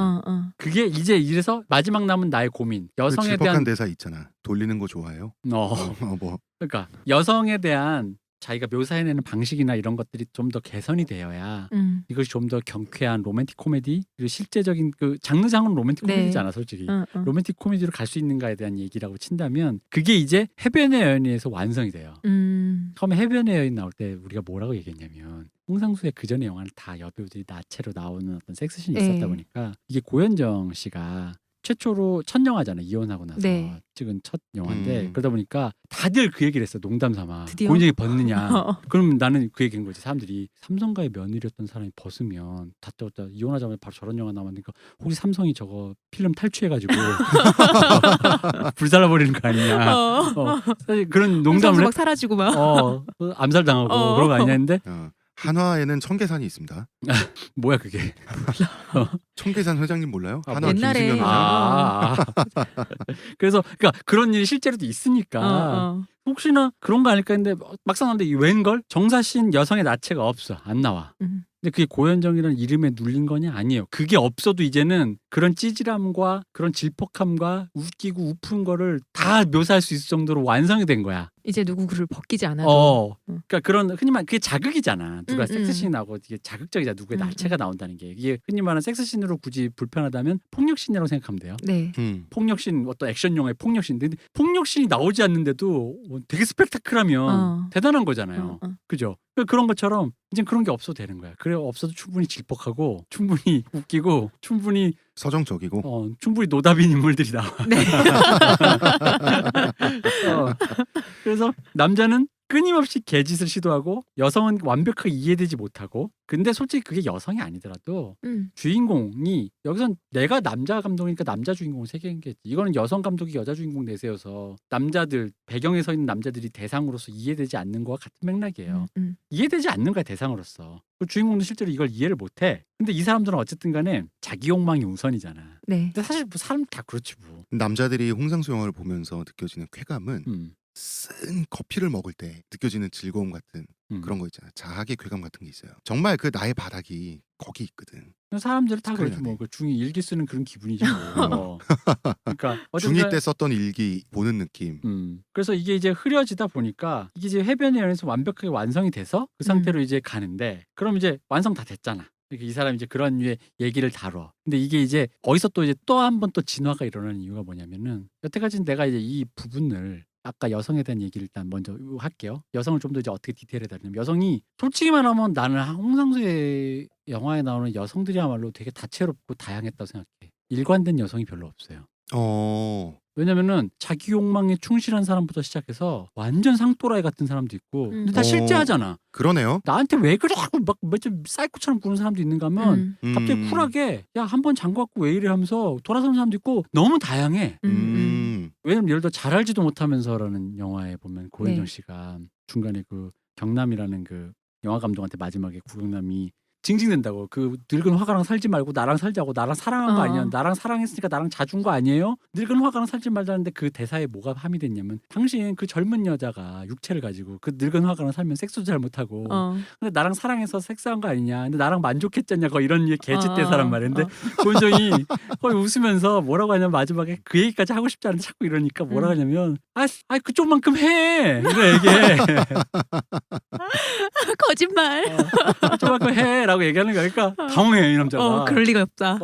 그게 이제 이래서 마지막 남은 나의 고민. 여성에 질퍽한 대한 대사 있잖아. 돌리는 거 좋아해요? 뭐. 그러니까 여성에 대한 자기가 묘사해내는 방식이나 이런 것들이 좀 더 개선이 되어야 이것이 좀 더 경쾌한 로맨틱 코미디 그리고 실제적인 그 장르상은 로맨틱 네. 코미디잖아 솔직히 로맨틱 코미디로 갈 수 있는가에 대한 얘기라고 친다면 그게 이제 해변의 여인에서 완성이 돼요. 처음에 해변의 여인 나올 때 우리가 뭐라고 얘기했냐면 홍상수의 그전의 영화는 다 여배우들이 나체로 나오는 어떤 섹스씬이 있었다 보니까 이게 고현정 씨가 최초로 첫 영화잖아. 이혼하고 나서 네. 찍은 첫 영화인데 그러다 보니까 다들 그 얘기를 했어. 농담 삼아. 드디어? 고현정이 벗느냐. 그럼 나는 그 얘기인 거지. 사람들이 삼성가의 며느리였던 사람이 벗으면 다 이혼하자마자 바로 저런 영화 나왔으니까 혹시 삼성이 저거 필름 탈취해가지고 불살라버리는 거 아니냐. 사실 그런 농담을 막 사라지고 막. 암살당하고 그런 거 아니냐 했는데 한화에는 청계산이 있습니다. 뭐야 그게. 청계산 회장님 몰라요? 한화 옛날에. 김승현 회장. 그래서 그러니까 그런 일이 실제로도 있으니까 혹시나 그런 거 아닐까 했는데 막상 하는데 이 웬걸? 정사신 여성의 나체가 없어. 안 나와. 근데 그게 고현정이라는 이름에 눌린 거냐? 아니에요. 그게 없어도 이제는 그런 찌질함과 그런 질퍽함과 웃기고 우픈 거를 다 묘사할 수 있을 정도로 완성이 된 거야. 이제 누구를 벗기지 않아도. 그러니까 그런 흔히 말하는 그게 자극이잖아. 누가 섹스씬이 나오고 이게 자극적이잖아. 누구의 나체가 나온다는 게. 이게 흔히 말하는 섹스씬으로 굳이 불편하다면 폭력씬이라고 생각하면 돼요. 네. 폭력씬 어떤 액션 영화의 폭력씬. 근데 폭력씬이 나오지 않는데도 되게 스펙타클하면 대단한 거잖아요. 그죠? 그런 것처럼 이제 그런 게 없어도 되는 거야. 그래 없어도 충분히 질퍽하고 충분히 웃기고 충분히 서정적이고 충분히 노답인 인물들이 나와. 네. 그래서 남자는 끊임없이 개짓을 시도하고 여성은 완벽하게 이해되지 못하고 근데 솔직히 그게 여성이 아니더라도 주인공이 여기선 내가 남자 감독이니까 남자 주인공을 새기겠지. 이거는 여성 감독이 여자 주인공 내세워서 남자들 배경에 서 있는 남자들이 대상으로서 이해되지 않는 거와 같은 맥락이에요. 이해되지 않는 거야 대상으로서. 그 주인공도 실제로 이걸 이해를 못해. 근데 이 사람들은 어쨌든 간에 자기 욕망이 우선이잖아. 네. 근데 사실 뭐 사람 다 그렇지 뭐. 남자들이 홍상수 영화를 보면서 느껴지는 쾌감은 쓴 커피를 먹을 때 느껴지는 즐거움 같은 그런 거 있잖아. 자학의 쾌감 같은 게 있어요. 정말 그 나의 바닥이 거기 있거든. 사람들은 다 그렇죠. 뭐 그 중2 일기 쓰는 그런 기분이지 뭐. 그러니까 중2 때 썼던 일기 보는 느낌. 그래서 이게 이제 흐려지다 보니까 이게 이제 해변의 연에서 완벽하게 완성이 돼서 그 상태로 이제 가는데 그럼 이제 완성 다 됐잖아. 이 사람이 이제 그런 류의 얘기를 다뤄. 근데 이게 이제 어디서 또 이제 또 한 번 또 진화가 일어나는 이유가 뭐냐면은 여태까지 내가 이제 이 부분을 아까 여성에 대한 얘기를 일단 먼저 할게요. 여성을 좀 더 이제 어떻게 디테일해달라면 여성이 솔직히 말하면 나는 홍상수의 영화에 나오는 여성들이야말로 되게 다채롭고 다양했다고 생각해. 일관된 여성이 별로 없어요. 왜냐면은 자기 욕망에 충실한 사람부터 시작해서 완전 상또라이 같은 사람도 있고 근데 다 어. 실제하잖아. 그러네요. 나한테 왜 그래? 하고 막 좀 사이코처럼 구는 사람도 있는가 하면 갑자기 음. 쿨하게 야 한 번 잠궈갖고 왜 이래 하면서 돌아서는 사람도 있고 너무 다양해. 왜냐면 예를 들어 잘 알지도 못하면서라는 영화에 보면 고현정 네. 씨가 중간에 그 경남이라는 그 영화 감독한테 마지막에 구경남이 징징댄다고. 그 늙은 화가랑 살지 말고 나랑 살자고. 나랑 사랑한 거 아니야. 나랑 사랑했으니까 나랑 자준 거 아니에요? 늙은 화가랑 살지 말자는데 그 대사에 뭐가 함의됐냐면 당신 그 젊은 여자가 육체를 가지고 그 늙은 화가랑 살면 섹스도 잘 못하고 근데 나랑 사랑해서 섹스한 거 아니냐. 근데 나랑 만족했잖냐고 이런 개짓 대사란 말인데 고은정이 거의 웃으면서 뭐라고 하냐면 마지막에 그 얘기까지 하고 싶지 않은데 자꾸 이러니까 뭐라고 하냐면 아 그쪽만큼 해. 이래 얘기해. 거짓말. 그쪽만큼 해. 라고 얘기하는 거야. 그러니까 당황해 이 남자가. 그럴 리가 없다.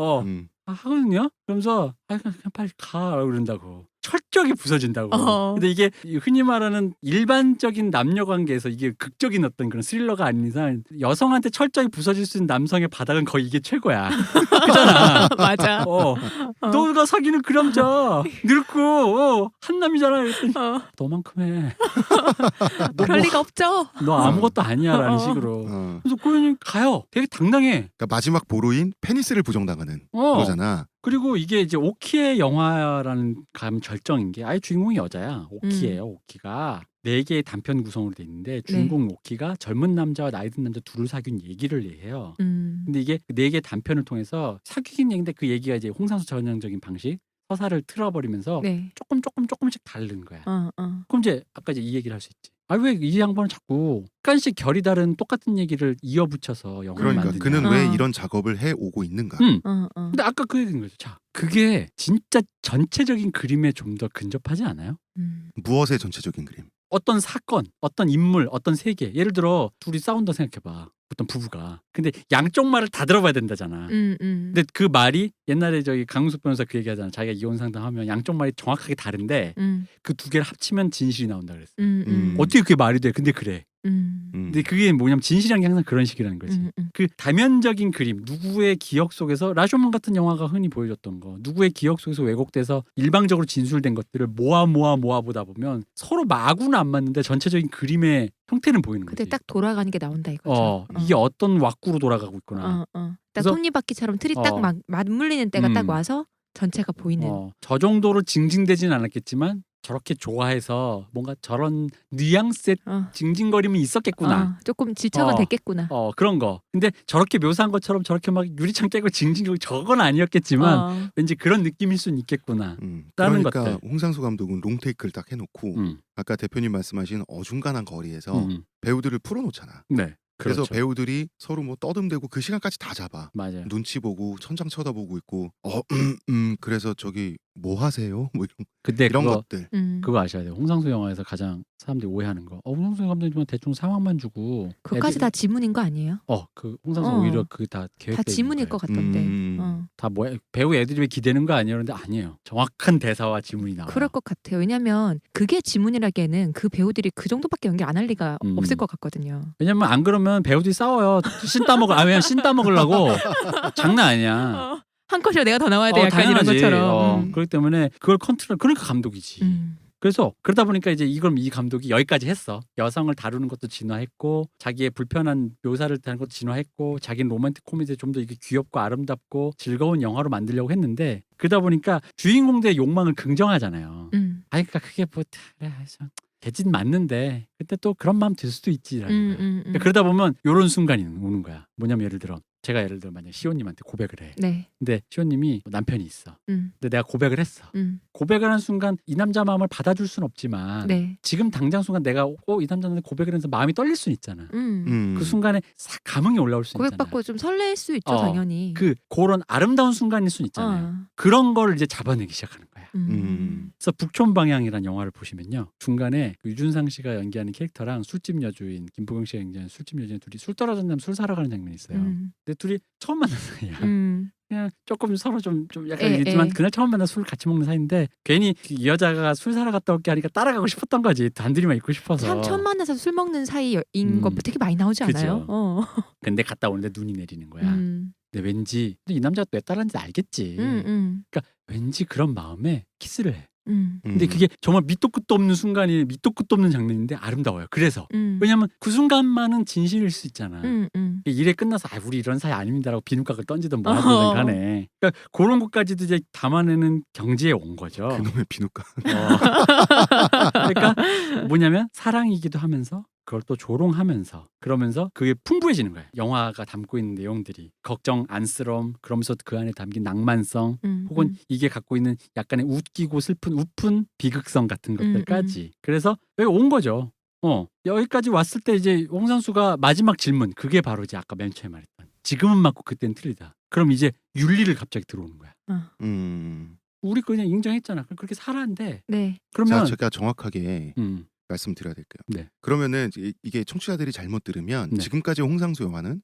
하거든요. 그러면서 그냥 빨리 가라고 그런다고. 철저하게 부서진다고. 근데 이게 흔히 말하는 일반적인 남녀 관계에서 이게 극적인 어떤 그런 스릴러가 아닌 이상 여성한테 철저히 부서질 수 있는 남성의 바닥은 거의 이게 최고야. 그잖아. 맞아. 너가 사귀는 그 남자 늙고 한남이잖아. 그랬더니 너만큼 해. 그럴 리가 없죠. 너 아무것도 아니야 라는 식으로. 그래서 고현이 가요. 되게 당당해. 그러니까 마지막 보루인 페니스를 부정당하는 거잖아. 그리고 이게 이제 오키의 영화라는 감 절정인 게 아예 주인공이 여자야. 오키예요. 오키가 4개의 단편 구성으로 돼 있는데 주인공 오키가 젊은 남자와 나이 든 남자 둘을 사귄 얘기를 해요. 근데 이게 4개의 단편을 통해서 사귀긴 얘기인데 그 얘기가 이제 홍상수 전형적인 방식 서사를 틀어버리면서 조금씩 다른 거야. 그럼 이제 아까 이제 이 얘기를 할 수 있지. 아 왜 이 양반은 자꾸 약간씩 결이 다른 똑같은 얘기를 이어붙여서 영화를 그러니까 만드냐. 그는 왜 이런 작업을 해 오고 있는가. 근데 아까 그 얘기인 거죠. 자, 그게 진짜 전체적인 그림에 좀 더 근접하지 않아요? 무엇의 전체적인 그림? 어떤 사건, 어떤 인물, 어떤 세계. 예를 들어 둘이 싸운다 생각해봐. 어떤 부부가. 근데 양쪽 말을 다 들어봐야 된다잖아. 근데 그 말이 옛날에 저기 강은숙 변호사 그 얘기하잖아. 자기가 이혼 상담하면 양쪽 말이 정확하게 다른데 그 두 개를 합치면 진실이 나온다 그랬어. 어떻게 그게 말이 돼? 근데 그래. 근데 그게 뭐냐면 진실이란 게 항상 그런 식이라는 거지. 그 다면적인 그림, 누구의 기억 속에서 라쇼만 같은 영화가 흔히 보여줬던 거, 누구의 기억 속에서 왜곡돼서 일방적으로 진술된 것들을 모아 보다 보면 서로 마구는 안 맞는데 전체적인 그림의 형태는 보이는 거지. 근데 딱 돌아가는 게 나온다 이거죠. 이게 어떤 왁구로 돌아가고 있구나. 딱 톱니바퀴처럼 틀이 딱 맞물리는 때가 딱 와서 전체가 보이는. 저 정도로 징징대지는 않았겠지만 저렇게 좋아해서 뭔가 저런 뉘앙스의 징징거림이 있었겠구나. 조금 질척은 됐겠구나. 그런 거. 근데 저렇게 묘사한 것처럼 저렇게 막 유리창 깨고 징징거리고 저건 아니었겠지만 왠지 그런 느낌일 수는 있겠구나. 그러니까 것들. 홍상수 감독은 롱테이크를 딱 해놓고 아까 대표님 말씀하신 어중간한 거리에서 배우들을 풀어놓잖아. 네. 그래서 그렇죠. 배우들이 서로 뭐 떠듬대고 그 시간까지 다 잡아. 맞아요. 눈치 보고 천장 쳐다보고 있고 그래서 저기 뭐 하세요? 뭐 근데 이런 것들. 그거 아셔야 돼요. 홍상수 영화에서 가장 사람들이 오해하는 거. 홍상수 감독님은 대충 상황만 주고 그것까지 다 지문인 거 아니에요? 그 홍상수 오히려 그 다 계획 다 지문일 것 같던데. 다 뭐 배우 애드립에 기대는 거 아니에요? 그런데 아니에요. 정확한 대사와 지문이 나와요. 그럴 것 같아요. 왜냐면 그게 지문이라기에는 그 배우들이 그 정도밖에 연기 안 할 리가 없을 것 같거든요. 왜냐면 안 그러면 배우들이 싸워요. 신 따먹으려고. 장난 아니야. 한 컷이라 내가 더 나와야 돼. 약간 당연하지. 이런 것처럼. 그렇기 때문에 그걸 컨트롤. 그러니까 감독이지. 그래서 그러다 보니까 이제 이 감독이 여기까지 했어. 여성을 다루는 것도 진화했고 자기의 불편한 묘사를 하는 것도 진화했고 자기는 로맨틱 코미디에 좀 더 이게 귀엽고 아름답고 즐거운 영화로 만들려고 했는데 그러다 보니까 주인공들의 욕망을 긍정하잖아요. 그러니까 그게 뭐 개짓 맞는데 그때 또 그런 마음 들 수도 있지라는 거야. 그러다 보면 이런 순간이 오는 거야. 뭐냐면 예를 들어 만약 시호님한테 고백을 해. 네. 근데 시호님이 남편이 있어. 근데 내가 고백을 했어. 고백을 한 순간 이 남자 마음을 받아줄 수는 없지만 지금 당장 순간 내가 이 남자한테 고백을 해서 마음이 떨릴 수는 있잖아. 그 순간에 싹 감흥이 올라올 수 있잖아. 고백받고 좀 설렐 수 있죠. 당연히. 그런 아름다운 순간일 수는 있잖아요. 그런 걸 이제 잡아내기 시작하는 거야. 그래서 북촌 방향이라는 영화를 보시면요. 중간에 그 유준상 씨가 연기하는 캐릭터랑 술집 여주인 김보경 씨가 연기하는 술집 여주인 둘이 술 떨어진 다음에 술 사러 가는 장면이 있어요. 근데 둘이 처음 만난 사이야. 그냥 조금 서로 좀 약간 있지만 그날 처음 만나 술 같이 먹는 사이인데 괜히 이 여자가 술 사러 갔다 올게 하니까 따라가고 싶었던 거지. 단둘이만 있고 싶어서. 참 처음 만나서 술 먹는 사이인 거 되게 많이 나오지 않아요? 근데 갔다 오는데 눈이 내리는 거야. 근데 왠지 이 남자가 왜 따라하는지 알겠지. 그러니까 왠지 그런 마음에 키스를 해. 근데 그게 정말 밑도 끝도 없는 순간이 밑도 끝도 없는 장면인데 아름다워요. 그래서 왜냐면 그 순간만은 진실일 수 있잖아. 일에 끝나서 우리 이런 사이 아닙니다라고 비누각을 던지든 뭐 하든 간에 그러니까 그런 것까지도 이제 담아내는 경지에 온 거죠. 그놈의 비누각. 그러니까 뭐냐면 사랑이기도 하면서 그걸 또 조롱하면서 그러면서 그게 풍부해지는 거예요. 영화가 담고 있는 내용들이 걱정, 안쓰러움, 그러면서 그 안에 담긴 낭만성 혹은 이게 갖고 있는 약간의 웃기고 슬픈 우픈 비극성 같은 것들까지 그래서 여기 온 거죠. 여기까지 왔을 때 이제 홍상수가 마지막 질문 그게 바로 이제 아까 맨 처음에 말했던 지금은 맞고 그때는 틀리다. 그럼 이제 윤리를 갑자기 들어오는 거야. 우리 그냥 인정했잖아. 그렇게 살았는데 네. 자, 그러면 제가 정확하게 말씀드려야 될게요. 네. 그러면은 이게 청취자들이 잘못 들으면 네. 지금까지 홍상수 영화는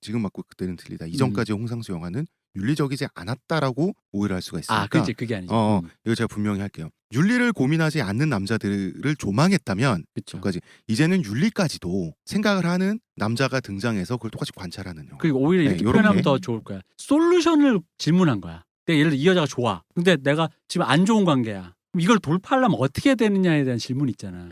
지금 맞고 그때는 틀리다. 이전까지 홍상수 영화는 윤리적이지 않았다라고 오해를 할 수가 있으니까. 그렇지 그게 아니죠. 이거 제가 분명히 할게요. 윤리를 고민하지 않는 남자들을 조망했다면 그렇죠. 이제는 윤리까지도 생각을 하는 남자가 등장해서 그걸 똑같이 관찰하는 영화. 그리고 오히려 이렇게 표현하면 더 좋을 거야. 솔루션을 질문한 거야. 예를 들어 이 여자가 좋아. 근데 내가 지금 안 좋은 관계야. 그럼 이걸 돌파하려면 어떻게 해야 되느냐에 대한 질문이 있잖아.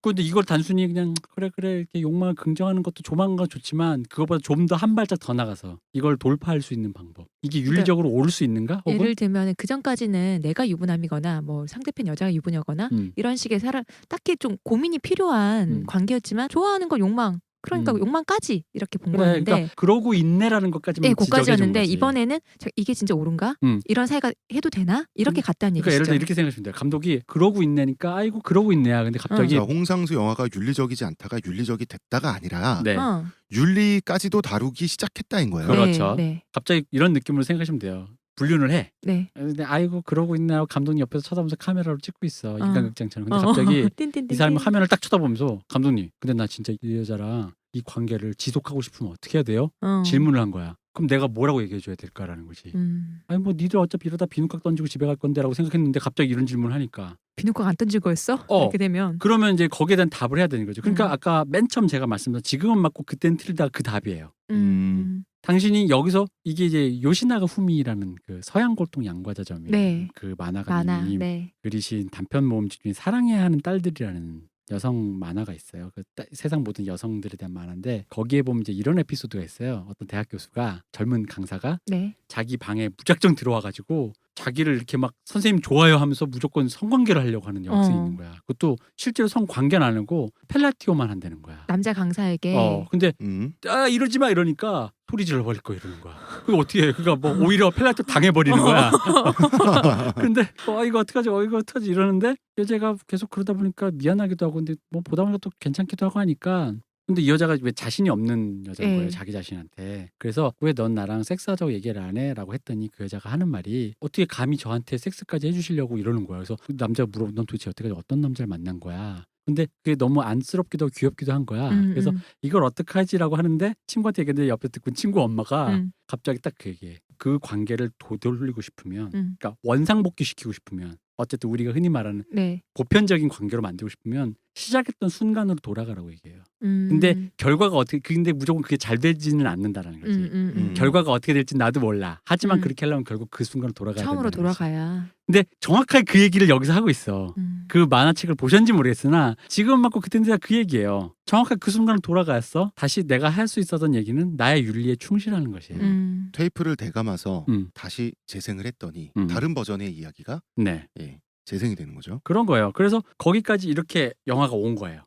근데 이걸 단순히 그냥 그래 이렇게 욕망을 긍정하는 것도 조망한 건 좋지만 그것보다 좀 더 한 발짝 더 나가서 이걸 돌파할 수 있는 방법. 이게 윤리적으로 옳을 수 있는가? 혹은? 예를 들면 그 전까지는 내가 유부남이거나 뭐 상대편 여자가 유부녀거나 이런 식의 딱히 좀 고민이 필요한 관계였지만 좋아하는 건 욕망. 그러니까 욕망까지 이렇게 본 거였는데 그러니까 그러고 있네라는 것까지만 그까지였는데 이번에는 이게 진짜 옳은가? 이런 사이가 해도 되나? 이렇게 갔다는 얘기죠. 그러니까 예를 들어 이렇게 생각하시면 돼요. 감독이 그러고 있네니까 아이고 그러고 있네야. 근데 갑자기 홍상수 영화가 윤리적이지 않다가 윤리적이 됐다가 아니라 네. 윤리까지도 다루기 시작했다인 거예요. 그렇죠. 네. 갑자기 이런 느낌으로 생각하시면 돼요. 불륜을 해. 네. 근데 아이고 그러고 있나 하고 감독님 옆에서 쳐다보면서 카메라로 찍고 있어. 인간극장처럼. 근데 갑자기 이 사람이 화면을 딱 쳐다보면서 감독님 근데 나 진짜 이 여자랑 이 관계를 지속하고 싶으면 어떻게 해야 돼요? 질문을 한 거야. 그럼 내가 뭐라고 얘기해줘야 될까라는 거지. 아니 뭐 니들 어차피 이러다 비누각 던지고 집에 갈 건데라고 생각했는데 갑자기 이런 질문을 하니까 비누각 안 던질 거였어? 이렇게 되면 그러면 이제 거기에 대한 답을 해야 되는 거죠. 그러니까 아까 맨 처음 제가 말씀드린 지금은 맞고 그때는 틀리다 그 답이에요. 당신이 여기서 이게 이제 요시나가 후미라는 그 서양 골동 양과자점이 네. 그 만화가님이 그리신 단편 모음집 중에 사랑해야 하는 딸들이라는 여성 만화가 있어요. 세상 모든 여성들에 대한 만화인데 거기에 보면 이제 이런 에피소드가 있어요. 어떤 대학 교수가 젊은 강사가 자기 방에 무작정 들어와가지고 자기를 이렇게 막 선생님 좋아요 하면서 무조건 성관계를 하려고 하는 여학생이 있는 거야. 그것도 실제로 성관계는 안 하고 펠라티오만 한다는 거야. 남자 강사에게. 근데 이러지 마 이러니까 소리 질러버릴 거 이러는 거야. 그거 어떻게 해? 그러니까 뭐 오히려 펠라티오 당해버리는 거야. 근데 이거 어떡하지 이러는데 여자가 계속 그러다 보니까 미안하기도 하고 근데 뭐 보다 보니까 또 괜찮기도 하고 하니까 근데 이 여자가 왜 자신이 없는 여자인 거예요. 자기 자신한테. 그래서 왜 넌 나랑 섹스하자고 얘기를 안 해? 라고 했더니 그 여자가 하는 말이 어떻게 감히 저한테 섹스까지 해주시려고 이러는 거야. 그래서 그 남자가 물어보면 넌 도대체 어떤 남자를 만난 거야? 근데 그게 너무 안쓰럽기도 하고 귀엽기도 한 거야. 그래서 이걸 어떡하지라고 하는데 친구한테 얘기했는데 옆에 듣고 친구 엄마가 갑자기 딱 그 얘기해. 그 관계를 되돌리고 싶으면 그러니까 원상복귀 시키고 싶으면 어쨌든 우리가 흔히 말하는 보편적인 관계로 만들고 싶으면 시작했던 순간으로 돌아가라고 얘기해요. 근데 결과가 근데 무조건 그게 잘 되지는 않는다라는 거지. 결과가 어떻게 될지 나도 몰라. 하지만 그렇게 하려면 결국 그 순간으로 돌아가야 처음으로 된다는 거지. 돌아가야. 근데 정확하게 그 얘기를 여기서 하고 있어. 그 만화책을 보셨는지 모르겠으나 지금 맞고 그때는 그 얘기예요. 정확하게 그 순간으로 돌아가서 다시 내가 할 수 있었던 얘기는 나의 윤리에 충실하는 것이에요. 테이프를 대감아서 다시 재생을 했더니 다른 버전의 이야기가 재생이 되는 거죠. 그런 거예요. 그래서 거기까지 이렇게 영화가 온 거예요.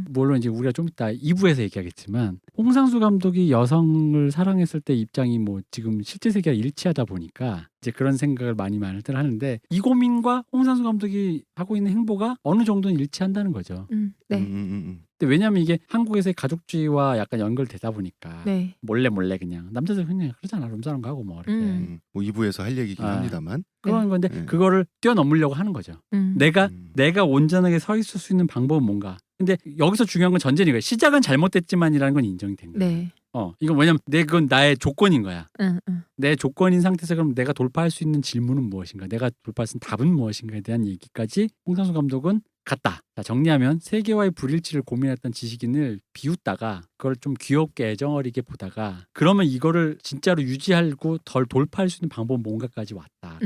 물론 이제 우리가 좀 이따 2부에서 얘기하겠지만 홍상수 감독이 여성을 사랑했을 때 입장이 뭐 지금 실제 세계와 일치하다 보니까 이제 그런 생각을 많이들 하는데 이 고민과 홍상수 감독이 하고 있는 행보가 어느 정도는 일치한다는 거죠. 근데 왜냐하면 이게 한국에서의 가족주의와 약간 연결되다 보니까 몰래 그냥 남자들 그냥 그러잖아. 룸사롱 가고 뭐 이렇게 뭐 2부에서 할 얘기긴 합니다만 그런 건데 그거를 뛰어넘으려고 하는 거죠. 내가 온전하게 서 있을 수 있는 방법은 뭔가. 근데 여기서 중요한 건 전제인 거예요. 시작은 잘못됐지만이라는 건 인정이 된 거예요. 이건 뭐냐면 그건 나의 조건인 거야. 내 조건인 상태에서 그럼 내가 돌파할 수 있는 질문은 무엇인가, 내가 돌파할 수 있는 답은 무엇인가에 대한 얘기까지 홍상수 감독은 갔다. 자, 정리하면 세계와의 불일치를 고민했던 지식인을 비웃다가 그걸 좀 귀엽게 애정어리게 보다가 그러면 이거를 진짜로 유지하고 덜 돌파할 수 있는 방법은 뭔가까지 왔다.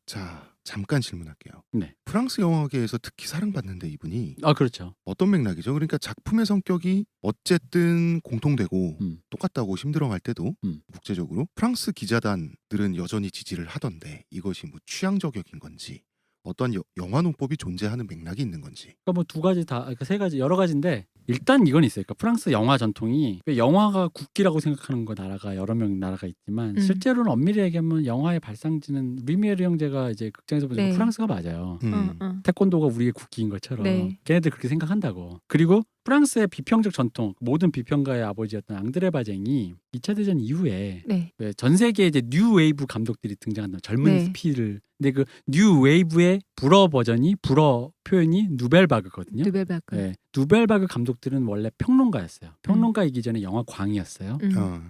자, 잠깐 질문할게요. 네. 프랑스 영화계에서 특히 사랑받는데 이분이 그렇죠. 어떤 맥락이죠? 그러니까 작품의 성격이 어쨌든 공통되고 똑같다고 심드렁할 때도 국제적으로 프랑스 기자단들은 여전히 지지를 하던데 이것이 뭐 취향 저격인 건지 어떤 영화 논법이 존재하는 맥락이 있는 건지. 그러니까 뭐 두 가지 다, 그러니까 세 가지 여러 가지인데 일단 이건 있어요. 그러니까 프랑스 영화 전통이 영화가 국기라고 생각하는 거 나라가 여러 명 나라가 있지만 실제로는 엄밀히 얘기하면 영화의 발상지는 루미에르 형제가 이제 극장에서 보자면 네. 프랑스가 맞아요. 어. 태권도가 우리의 국기인 것처럼 네. 걔네들 그렇게 생각한다고. 그리고 프랑스의 비평적 전통, 모든 비평가의 아버지였던 앙드레 바쟁이 2차 대전 이후에 네. 왜 전 세계에 이제 뉴 웨이브 감독들이 등장한다. 젊은 네. 스피드를. 근데 그 뉴 웨이브의 불어 버전이 불어 표현이 누벨바그거든요. 누벨바그. 네. 누벨바그 감독들은 원래 평론가였어요. 평론가이기 전에 영화 광이었어요.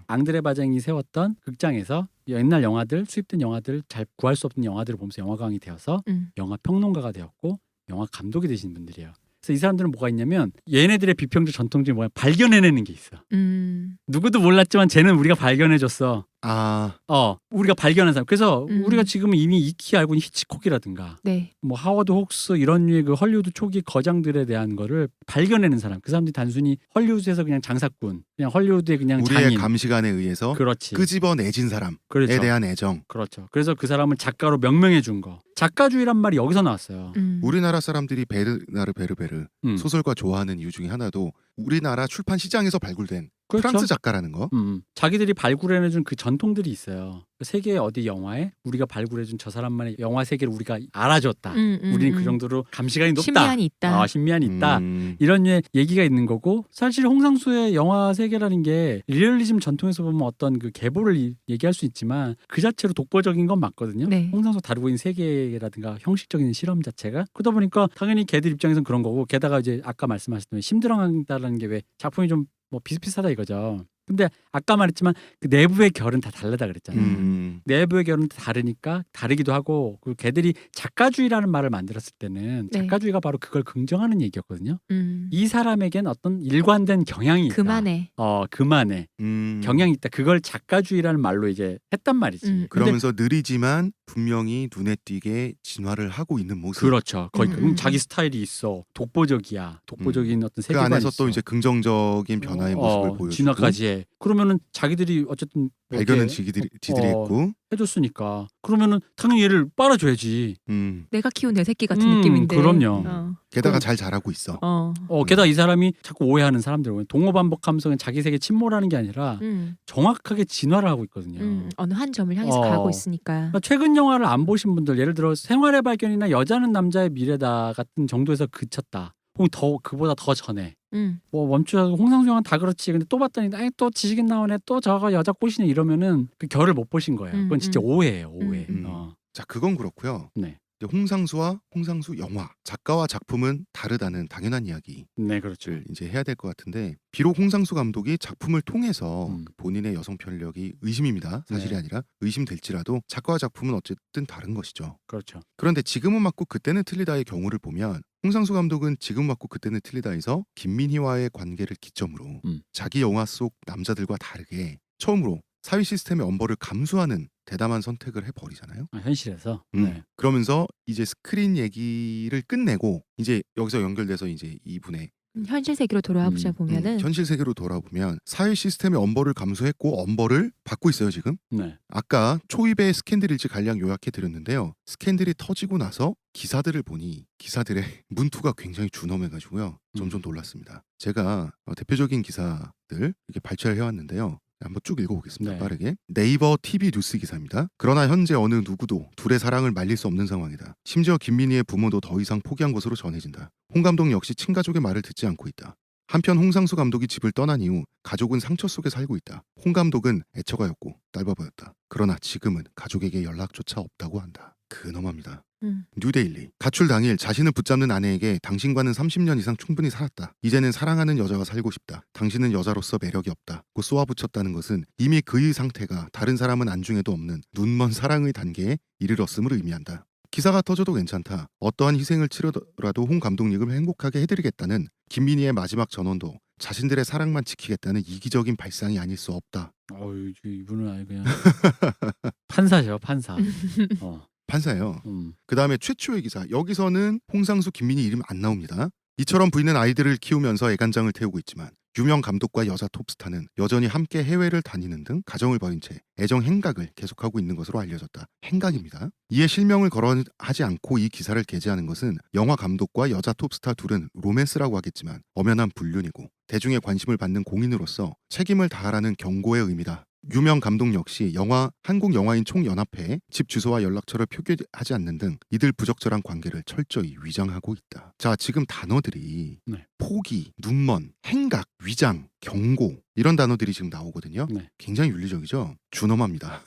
앙드레 바쟁이 세웠던 극장에서 옛날 영화들, 수입된 영화들, 잘 구할 수 없는 영화들을 보면서 영화광이 되어서 영화 평론가가 되었고 영화 감독이 되신 분들이에요. 그래서 이 사람들은 뭐가 있냐면 얘네들의 비평적 전통 중에 뭐야 발견해내는 게 있어. 누구도 몰랐지만 쟤는 우리가 발견해줬어. 우리가 발견한 사람. 그래서 우리가 지금 이미 익히 알고 있는 히치콕이라든가 네. 뭐 하워드 혹스 이런 류의 그 헐리우드 초기 거장들에 대한 거를 발견해내는 사람. 그 사람들이 단순히 헐리우드에서 그냥 장사꾼, 그냥 헐리우드의 그냥 우리의 장인. 감시관에 의해서 그렇지. 끄집어내진 사람에 그렇죠. 대한 애정. 그렇죠. 그래서 그 사람을 작가로 명명해 준 거. 작가주의란 말이 여기서 나왔어요. 우리나라 사람들이 베르나르 베르베르 소설가 좋아하는 이유 중에 하나도 우리나라 출판 시장에서 발굴된 그렇죠. 프랑스 작가라는 거. 자기들이 발굴해내준 그 전통들이 있어요. 세계 어디 영화에 우리가 발굴해준 저 사람만의 영화 세계를 우리가 알아줬다. 우리는 그 정도로 감시관이 높다. 신미한이 있다. 신미한이 있다. 이런 류의 얘기가 있는 거고 사실 홍상수의 영화 세계라는 게 리얼리즘 전통에서 보면 어떤 그 계보를 얘기할 수 있지만 그 자체로 독보적인 건 맞거든요. 네. 홍상수 다루고 있는 세계라든가 형식적인 실험 자체가 그러다 보니까 당연히 걔들 입장에서는 그런 거고 게다가 이제 아까 말씀하셨던 심드렁하다라는 게 왜 작품이 좀 뭐 비슷비슷하다 이거죠. 근데 아까 말했지만 그 내부의 결은 다 다르다 그랬잖아요. 내부의 결은 다 다르니까 다르기도 하고 그리고 걔들이 작가주의라는 말을 만들었을 때는 네. 작가주의가 바로 그걸 긍정하는 얘기였거든요. 이 사람에겐 어떤 일관된 경향이 있다. 그만해. 그만해. 경향이 있다. 그걸 작가주의라는 말로 이제 했단 말이지. 그러면서 느리지만 분명히 눈에 띄게 진화를 하고 있는 모습. 그렇죠. 거의 자기 스타일이 있어. 독보적이야. 독보적인 어떤 그 세계관이 안에서 있어. 또 이제 긍정적인 변화의 모습을 보여주고 진화까지 해. 그러면은 자기들이 어쨌든 발견은 이렇게 지들이 했고 해줬으니까 그러면은 당연히 얘를 빨아줘야지. 내가 키운 내 새끼 같은 느낌인데. 그럼요. 게다가 잘 자라고 있어. 게다가 이 사람이 자꾸 오해하는 사람들 동어반복하면서 자기 세계 침몰하는 게 아니라 정확하게 진화를 하고 있거든요. 어느 한 점을 향해서 가고 있으니까. 그러니까 최근 영화를 안 보신 분들 예를 들어 생활의 발견이나 여자는 남자의 미래다 같은 정도에서 그쳤다. 혹은 더 그보다 더 전에 뭐 멈추어서 홍상수 영화 다 그렇지 근데 또 봤더니 또 지식인 나오네 또 저거 여자 꼬시네 이러면은 그 결을 못 보신 거예요. 그건 진짜 오해예요. 오해. 자 그건 그렇고요. 네. 홍상수와 홍상수 영화 작가와 작품은 다르다는 당연한 이야기를 네, 그렇죠. 이제 해야 될 것 같은데 비록 홍상수 감독이 작품을 통해서 본인의 여성 편력이 의심입니다. 사실이 아니라 의심될지라도 작가와 작품은 어쨌든 다른 것이죠. 그렇죠. 그런데 지금은 맞고 그때는 틀리다의 경우를 보면 홍상수 감독은 지금 맞고 그때는 틀리다에서 김민희와의 관계를 기점으로 자기 영화 속 남자들과 다르게 처음으로 사회 시스템의 엄벌을 감수하는 대담한 선택을 해버리잖아요. 현실에서. 그러면서 이제 스크린 얘기를 끝내고 이제 여기서 연결돼서 이제 이분의 현실 세계로 돌아보자 보면은 현실 세계로 돌아보면 사회 시스템의 엄벌을 감수했고 엄벌을 받고 있어요 지금. 네. 아까 초입의 스캔들 일지 간략 요약해 드렸는데요. 스캔들이 터지고 나서 기사들을 보니 기사들의 문투가 굉장히 준엄해가지고요. 좀 놀랐습니다. 제가 대표적인 기사들 이렇게 발췌를 해왔는데요. 한번 쭉 읽어보겠습니다. 네. 빠르게. 네이버 TV 뉴스 기사입니다. 그러나 현재 어느 누구도 둘의 사랑을 말릴 수 없는 상황이다. 심지어 김민희의 부모도 더 이상 포기한 것으로 전해진다. 홍 감독 역시 친가족의 말을 듣지 않고 있다. 한편 홍상수 감독이 집을 떠난 이후 가족은 상처 속에 살고 있다. 홍 감독은 애처가였고 딸바보였다. 그러나 지금은 가족에게 연락조차 없다고 한다. 근엄합니다. 뉴데일리. 가출 당일 자신을 붙잡는 아내에게 당신과는 30년 이상 충분히 살았다. 이제는 사랑하는 여자가 살고 싶다. 당신은 여자로서 매력이 없다. 고 쏘아붙였다는 것은 이미 그의 상태가 다른 사람은 안중에도 없는 눈먼 사랑의 단계에 이르렀음을 의미한다. 기사가 터져도 괜찮다. 어떠한 희생을 치르더라도 홍 감독님을 행복하게 해드리겠다는 김민희의 마지막 전언도 자신들의 사랑만 지키겠다는 이기적인 발상이 아닐 수 없다. 이분은 아예 그냥 판사죠, 판사. 판사예요. 그 다음에 최초의 기사. 여기서는 홍상수, 김민희 이름 안 나옵니다. 이처럼 부인은 아이들을 키우면서 애간장을 태우고 있지만 유명 감독과 여자 톱스타는 여전히 함께 해외를 다니는 등 가정을 벌인 채 애정 행각을 계속하고 있는 것으로 알려졌다. 행각입니다. 이에 실명을 거론하지 않고 이 기사를 게재하는 것은 영화 감독과 여자 톱스타 둘은 로맨스라고 하겠지만 엄연한 불륜이고 대중의 관심을 받는 공인으로서 책임을 다하라는 경고의 의미다. 유명 감독 역시 한국영화인 총연합회에 집 주소와 연락처를 표기하지 않는 등 이들 부적절한 관계를 철저히 위장하고 있다. 자, 지금 단어들이 네. 포기, 눈먼, 행각, 위장, 경고 이런 단어들이 지금 나오거든요. 네. 굉장히 윤리적이죠. 준엄합니다.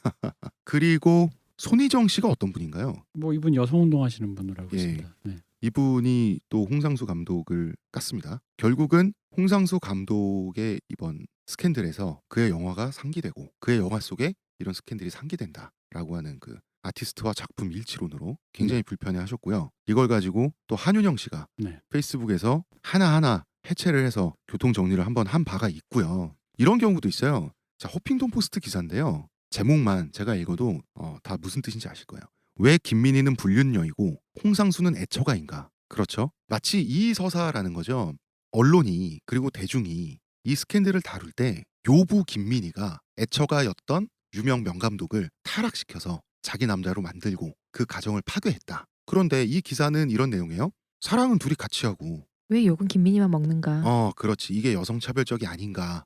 그리고 손희정 씨가 어떤 분인가요? 뭐 이분 여성운동 하시는 분으로 알고 예. 있습니다. 네. 이분이 또 홍상수 감독을 깠습니다. 결국은 홍상수 감독의 이번 스캔들에서 그의 영화가 상기되고 그의 영화 속에 이런 스캔들이 상기된다라고 하는 그 아티스트와 작품 일치론으로 굉장히 불편해하셨고요. 이걸 가지고 또 한윤영 씨가 네. 페이스북에서 하나하나 해체를 해서 교통 정리를 한번 한 바가 있고요. 이런 경우도 있어요. 자, 허핑턴 포스트 기사인데요. 제목만 제가 읽어도 다 무슨 뜻인지 아실 거예요. 왜 김민희는 불륜녀이고 홍상수는 애처가인가? 그렇죠. 마치 이 서사라는 거죠. 언론이 그리고 대중이 이 스캔들을 다룰 때 요부 김민희가 애처가였던 유명 명감독을 타락시켜서 자기 남자로 만들고 그 가정을 파괴했다. 그런데 이 기사는 이런 내용이에요. 사랑은 둘이 같이 하고 왜 욕은 김민희만 먹는가? 그렇지. 이게 여성차별적이 아닌가.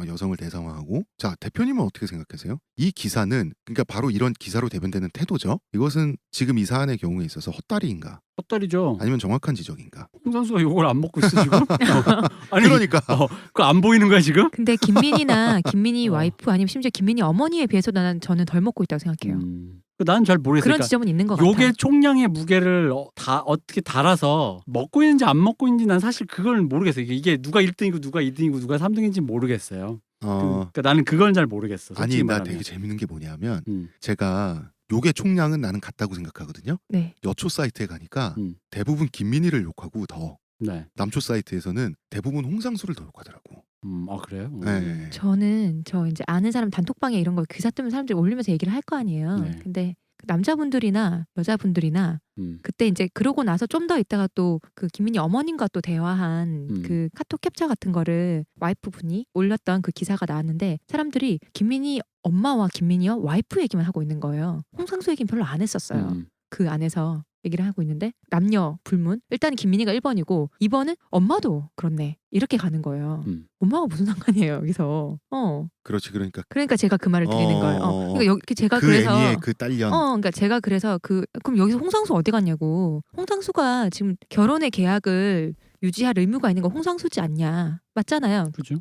여성을 대상화하고. 자, 대표님은 어떻게 생각하세요? 이 기사는 그러니까 바로 이런 기사로 대변되는 태도죠. 이것은 지금 이 사안의 경우에 있어서 헛다리인가? 헛다리죠. 아니면 정확한 지적인가? 홍상수가 욕을 안 먹고 있어 지금? 아니, 그러니까. 그거 안 보이는 거야 지금? 근데 김민희 와이프 아니면 심지어 김민희 어머니에 비해서 저는 덜 먹고 있다고 생각해요. 난 잘 모르겠어요. 그런 지점은 있는 것 같아요. 욕의 총량의 무게를 다 어떻게 달아서 먹고 있는지 안 먹고 있는지 난 사실 그걸 모르겠어요. 이게 누가 1등이고 누가 2등이고 누가 3등인지 모르겠어요. 그러니까 나는 그건 잘 모르겠어. 아니, 나 말하면. 되게 재밌는 게 뭐냐면 제가 욕의 총량은 나는 같다고 생각하거든요. 네. 여초 사이트에 가니까 대부분 김민희를 욕하고 더 네. 남초 사이트에서는 대부분 홍상수를 더 욕하더라고. 그래요? 네. 저는 이제 아는 사람 단톡방에 이런 거 기사 뜨면 사람들이 올리면서 얘기를 할 거 아니에요. 네. 근데 남자분들이나 여자분들이나 그때 이제 그러고 나서 좀 더 있다가 또 그 김민희 어머님과 또 대화한 그 카톡 캡처 같은 거를 와이프분이 올렸던 그 기사가 나왔는데 사람들이 김민희 엄마와 김민희와 와이프 얘기만 하고 있는 거예요. 홍상수 얘기는 별로 안 했었어요. 그 안에서 얘기를 하고 있는데 남녀 불문 일단은 김민희가 1번이고 2번은 엄마도 그렇네 이렇게 가는 거예요. 엄마가 무슨 상관이에요 여기서. 그렇지. 그러니까 제가 그 말을 드리는 거예요. 그러니까 여기 제가 그 그래서 애니의 그 딸년. 그러니까 제가 그래서 그럼 여기서 홍상수 어디 갔냐고. 홍상수가 지금 결혼의 계약을 유지할 의무가 있는 건 홍상수지 않냐. 맞잖아요. 그죠?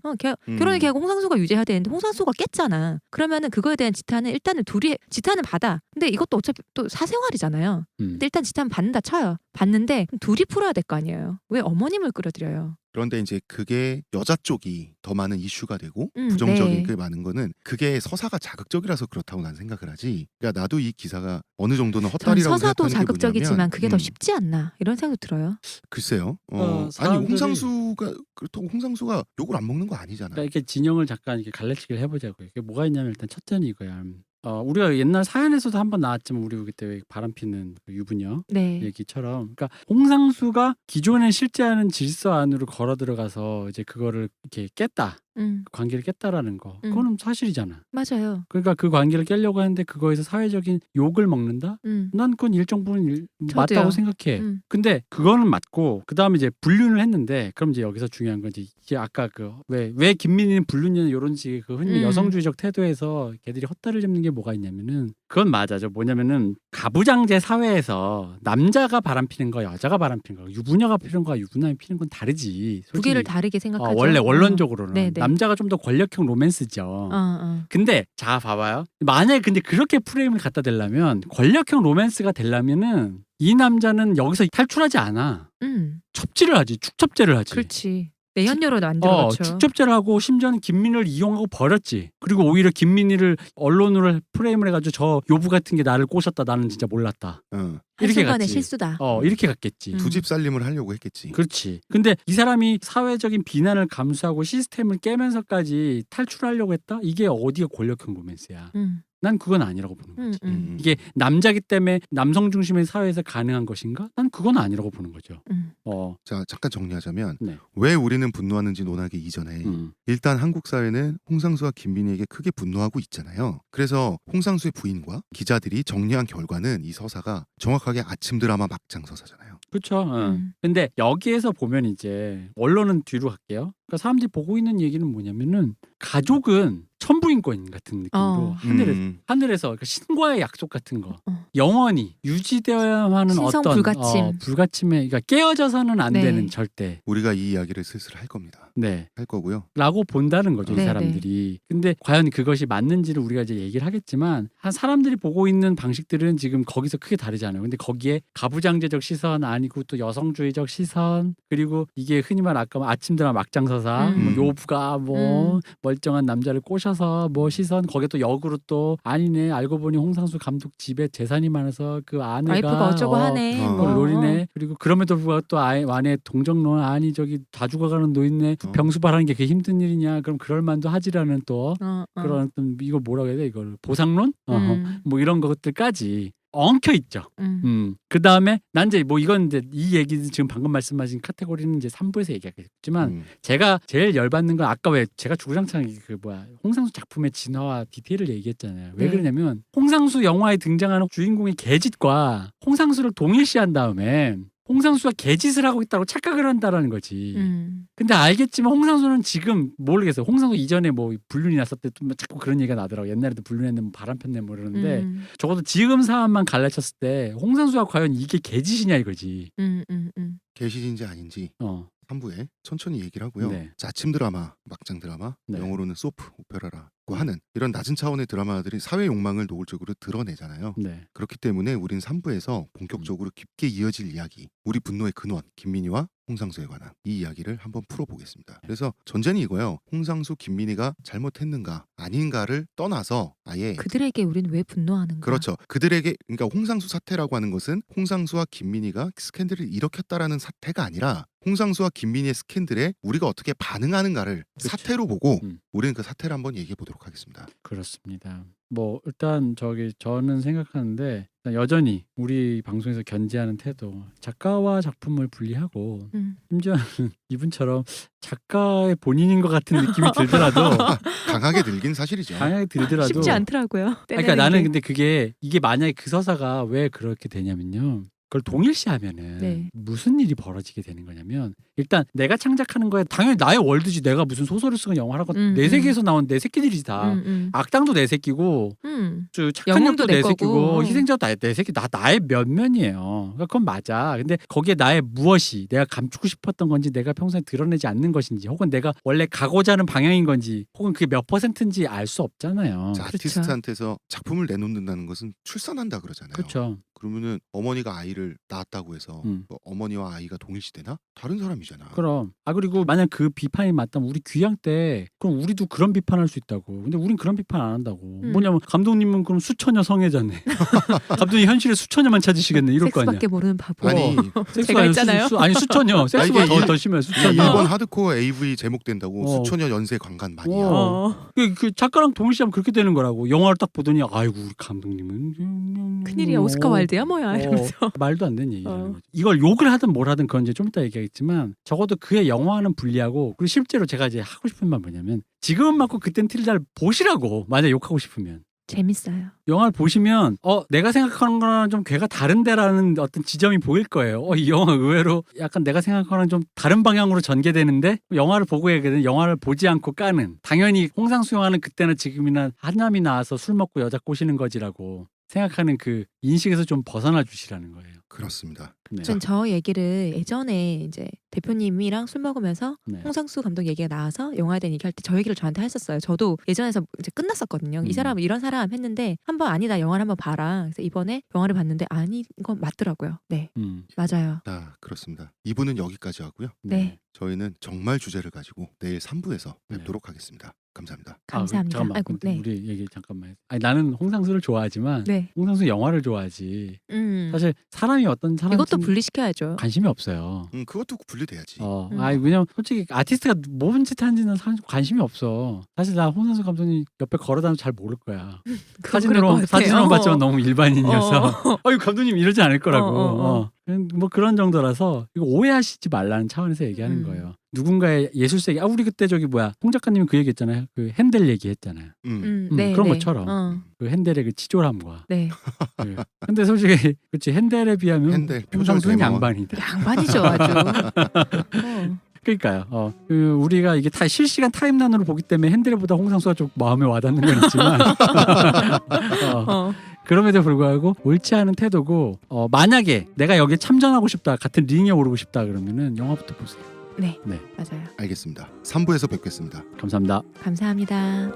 결혼의 계약 홍상수가 유지해야 되는데 홍상수가 깼잖아. 그러면은 그거에 대한 지탄은 일단은 둘이 지탄은 받아. 근데 이것도 어차피 또 사생활이잖아요. 근데 일단 지탄 받는다 쳐요. 받는데 둘이 풀어야 될 거 아니에요. 왜 어머님을 끌어들여요? 그런데 이제 그게 여자 쪽이 더 많은 이슈가 되고 부정적인 네. 게 많은 거는 그게 서사가 자극적이라서 그렇다고 난 생각을 하지. 그러니까 나도 이 기사가 어느 정도는 전 헛다리라고 서사도 생각하는 게 자극적이지만 뭐냐면 그게 더 쉽지 않나 이런 생각도 들어요. 글쎄요. 아니 사람들이- 홍상수가 그렇다고 홍상수가 욕을 안 먹는 거 아니잖아. 그러니까 이렇게 진영을 잠깐 이렇게 갈라치기를 해보자고요. 이게 뭐가 있냐면 일단 첫째는 이거야. 우리가 옛날 사연에서도 한번 나왔지만 우리 그때 왜 바람피는 그 유부녀 네. 얘기처럼, 그러니까 홍상수가 기존에 실제하는 질서 안으로 걸어 들어가서 이제 그거를 이렇게 깼다, 음, 관계를 깼다라는 거, 그거는 사실이잖아. 맞아요. 그러니까 그 관계를 깨려고 하는데 그거에서 사회적인 욕을 먹는다? 난 그건 일정 부분 맞다고 저도요. 생각해. 근데 그거는 맞고 그 다음에 이제 불륜을 했는데, 그럼 이제 여기서 중요한 건 이제 아까 그 왜 김민희는 불륜녀는 이런 식의 그 흔히 여성주의적 태도에서 걔들이 헛다리를 잡는 게 뭐가 있냐면은, 그건 맞아죠. 뭐냐면은 가부장제 사회에서 남자가 바람피는 거, 여자가 바람피는 거, 유부녀가 피는 거와 유부남이 피는 건 다르지. 두 개를 솔직히. 다르게 생각하죠. 원래 원론적으로는 네네. 남자가 좀 더 권력형 로맨스죠. 어. 근데 자 봐봐요. 만약에 근데 그렇게 프레임을 갖다 대려면, 권력형 로맨스가 되려면은 이 남자는 여기서 탈출하지 않아. 첩지를 하지. 축첩제를 하지. 그렇지. 내연녀로 만들어놓죠. 축첩제를 하고 심지어는 김민희를 이용하고 버렸지. 그리고 오히려 김민희를 언론으로 프레임을 해가지고 저 요부 같은 게 나를 꼬셨다, 나는 진짜 몰랐다, 이렇게 한순간의 갔지. 실수다. 이렇게 갔겠지. 두 집 살림을 하려고 했겠지. 그렇지. 근데 이 사람이 사회적인 비난을 감수하고 시스템을 깨면서까지 탈출하려고 했다? 이게 어디가 권력형 로맨스야. 난 그건 아니라고 보는 거지. 음. 이게 남자기 때문에 남성 중심의 사회에서 가능한 것인가? 난 그건 아니라고 보는 거죠. 자, 잠깐 정리하자면 네. 왜 우리는 분노하는지 논하기 이전에 일단 한국 사회는 홍상수와 김민희에게 크게 분노하고 있잖아요. 그래서 홍상수의 부인과 기자들이 정리한 결과는 이 서사가 정확하게 아침 드라마 막장 서사잖아요. 그렇죠. 근데 여기에서 보면 이제 원론은 뒤로 갈게요. 그러니까 사람들이 보고 있는 얘기는 뭐냐면은 가족은 천부인권 같은 느낌으로 하늘에서 그러니까 신과의 약속 같은 거 영원히 유지되어야만 하는 신성 어떤 불가침. 불가침에 그러니까 깨어져서는 안 네. 되는 절대 우리가 이 이야기를 슬슬 할 겁니다. 네. 할 거고요. 라고 본다는 거죠, 이 네, 사람들이. 근데 과연 그것이 맞는지를 우리가 이제 얘기를 하겠지만 한 사람들이 보고 있는 방식들은 지금 거기서 크게 다르지 않아요. 근데 거기에 가부장제적 시선 아니고 또 여성주의적 시선 그리고 이게 흔히 말 아까 아침 드라마 막장서사 뭐 요부가 뭐 멀쩡한 남자를 꼬셔서 뭐 시선 거기에 또 역으로 또 아니네 알고 보니 홍상수 감독 집에 재산이 많아서 그 아내가 와이프가 어쩌고 하네. 그걸 노리네. 그리고 그럼에도 불구하고 또 아내 동정론 아니 저기 다 죽어가는 노인네 병수발하는 게 그게 힘든 일이냐 그럼 그럴 만도 하지라는 또 그런 어떤 이거 뭐라고 해야 돼 이걸 보상론 뭐 이런 것들까지 엉켜 있죠. 그 다음에 난 이제 뭐 이건 이제 이 얘기 지금 방금 말씀하신 카테고리는 이제 3부에서 얘기하겠지만 제가 제일 열받는 건 아까 왜 제가 주구장창 그 뭐야 홍상수 작품의 진화와 디테일을 얘기했잖아요. 왜 네. 그러냐면 홍상수 영화에 등장하는 주인공의 개짓과 홍상수를 동일시한 다음에 홍상수가 개짓을 하고 있다고 착각을 한다라는 거지. 근데 알겠지만 홍상수는 지금 모르겠어요. 홍상수 이전에 뭐 불륜이 났을 때 또 자꾸 그런 얘기가 나더라고. 옛날에도 불륜했는데 뭐 바람 폈네 뭐 이러는데 적어도 지금 상황만 갈라쳤을 때 홍상수가 과연 이게 개짓이냐 이거지. 개시인지 아닌지 3부에 천천히 얘기를 하고요. 네. 자, 아침 드라마, 막장 드라마, 네. 영어로는 소프 오페라라고 하는 이런 낮은 차원의 드라마들이 사회 욕망을 노골적으로 드러내잖아요. 네. 그렇기 때문에 우린 3부에서 본격적으로 깊게 이어질 이야기, 우리 분노의 근원, 김민희와 홍상수에 관한 이 이야기를 한번 풀어보겠습니다. 그래서 전제는 이거예요. 홍상수, 김민희가 잘못했는가 아닌가를 떠나서 아예 그들에게 우린 왜 분노하는가? 그렇죠. 그들에게 그러니까 홍상수 사태라고 하는 것은 홍상수와 김민희가 스캔들을 일으켰다라는 사태가 아니라 홍상수와 김민희의 스캔들에 우리가 어떻게 반응하는가를 그치. 사태로 보고 우리는 그 사태를 한번 얘기해 보도록 하겠습니다. 그렇습니다. 뭐 일단 저는 생각하는데 일단 여전히 우리 방송에서 견지하는 태도 작가와 작품을 분리하고 심지어는 이분처럼 작가의 본인인 것 같은 느낌이 들더라도 강하게 들긴 사실이죠. 강하게 들더라도 쉽지 않더라고요. 그러니까 나는 근데 그게 이게 만약에 그 서사가 왜 그렇게 되냐면요. 그걸 동일시하면은 네. 무슨 일이 벌어지게 되는 거냐면 일단 내가 창작하는 거에 당연히 나의 월드지 내가 무슨 소설을 쓰건 영화를 하건 내 세계에서 나온 내 새끼들이지 다. 악당도 내 새끼고 착한 영웅도 녀도 내 내 새끼고 거고. 희생자도 내 새끼 나의 면면이에요. 그러니까 그건 맞아. 근데 거기에 나의 무엇이 내가 감추고 싶었던 건지 내가 평소에 드러내지 않는 것인지 혹은 내가 원래 가고자 하는 방향인 건지 혹은 그게 몇 %인지 알 수 없잖아요. 자, 아티스트한테서 작품을 내놓는다는 것은 출산한다 그러잖아요. 그렇죠. 그러면은 어머니가 아이를 낳았다고 해서 뭐 어머니와 아이가 동일시되나? 다른 사람이잖아. 그럼 그리고 만약 그 비판이 맞다면 우리 귀향 때 그럼 우리도 그런 비판할 수 있다고. 근데 우린 그런 비판 안 한다고. 뭐냐면 감독님은 그럼 수천여 성애자네. 감독님 현실에 수천여만 찾으시겠네 이럴 거 아니야. 섹스밖에 모르는 바보. 아니 섹스가 제가 아니라 있잖아요. 아니 수천여. 섹스가 이게 더 심해. 수천여. 일본 하드코어 AV 제목된다고 수천여 연쇄 관간 말이야. 그 작가랑 동일시하면 그렇게 되는 거라고. 영화를 딱 보더니 아이고 우리 감독님은 큰일이야. 오스카 와일드야 뭐야 이러면서. 말도 안 되는 얘기라는 거죠. 이걸 욕을 하든 뭘 하든 그건 이제 좀 이따 얘기하겠지만 적어도 그의 영화는 분리하고 그리고 실제로 제가 이제 하고 싶은 말 뭐냐면 지금은 맞고 그땐 틀리다를 보시라고. 만약 욕하고 싶으면. 재밌어요. 영화를 보시면 내가 생각하는 거랑 좀 괴가 다른데라는 어떤 지점이 보일 거예요. 이 영화 의외로 약간 내가 생각하는 좀 다른 방향으로 전개되는데 영화를 보고 얘기하는 영화를 보지 않고 까는 당연히 홍상수 영화는 그때나 지금이나 한남이 나와서 술 먹고 여자 꼬시는 거지라고 생각하는 그 인식에서 좀 벗어나 주시라는 거예요. 그렇습니다. 네. 전 저 얘기를 예전에 이제 대표님이랑 술 먹으면서 네. 홍상수 감독 얘기가 나와서 영화에 대한 얘기할 때 저 얘기를 저한테 했었어요. 저도 예전에서 이제 끝났었거든요. 이 사람은 이런 사람 했는데 한번 아니다 영화를 한번 봐라. 그래서 이번에 영화를 봤는데 아닌 건 맞더라고요. 네, 맞아요. 자, 그렇습니다. 2부는 여기까지 하고요. 네. 저희는 정말 주제를 가지고 내일 3부에서 네. 뵙도록 하겠습니다. 감사합니다. 감사합니다. 잠깐만. 아이고, 근데 네. 우리 얘기 잠깐만. 아니 나는 홍상수를 좋아하지만 네. 홍상수 영화를 좋아하지. 사실 사람이 어떤 사람 이것도 분리시켜야죠. 관심이 없어요. 그것도 분리돼야지. 아니 왜냐면 솔직히 아티스트가 뭔 짓 하는지는 관심이 없어. 사실 나 홍상수 감독님 옆에 걸어다니면 잘 모를 거야. 사진으로만 봤지만 너무 일반인이어서. 아유 감독님 이러지 않을 거라고. 뭐 그런 정도라서 이거 오해하시지 말라는 차원에서 얘기하는 거예요. 누군가의 예술세계. 우리 그때 저기 뭐야 홍 작가님이 그 얘기했잖아요. 그 핸델 얘기했잖아요. 네, 그런 네. 것처럼 그 핸델의 그 치졸함과. 네. 근데 솔직히 그렇지 핸델에 비하면 핸델 표절 홍상수는 대망원. 양반이다. 양반이죠 아주. 그러니까요. 우리가 이게 다 실시간 타임라인으로 보기 때문에 핸델보다 홍상수가 좀 마음에 와닿는 건 있지만 그럼에도 불구하고 옳지 않은 태도고 만약에 내가 여기에 참전하고 싶다 같은 링에 오르고 싶다 그러면은 영화부터 보세요. 네. 네. 맞아요. 알겠습니다. 3부에서 뵙겠습니다. 감사합니다. 감사합니다.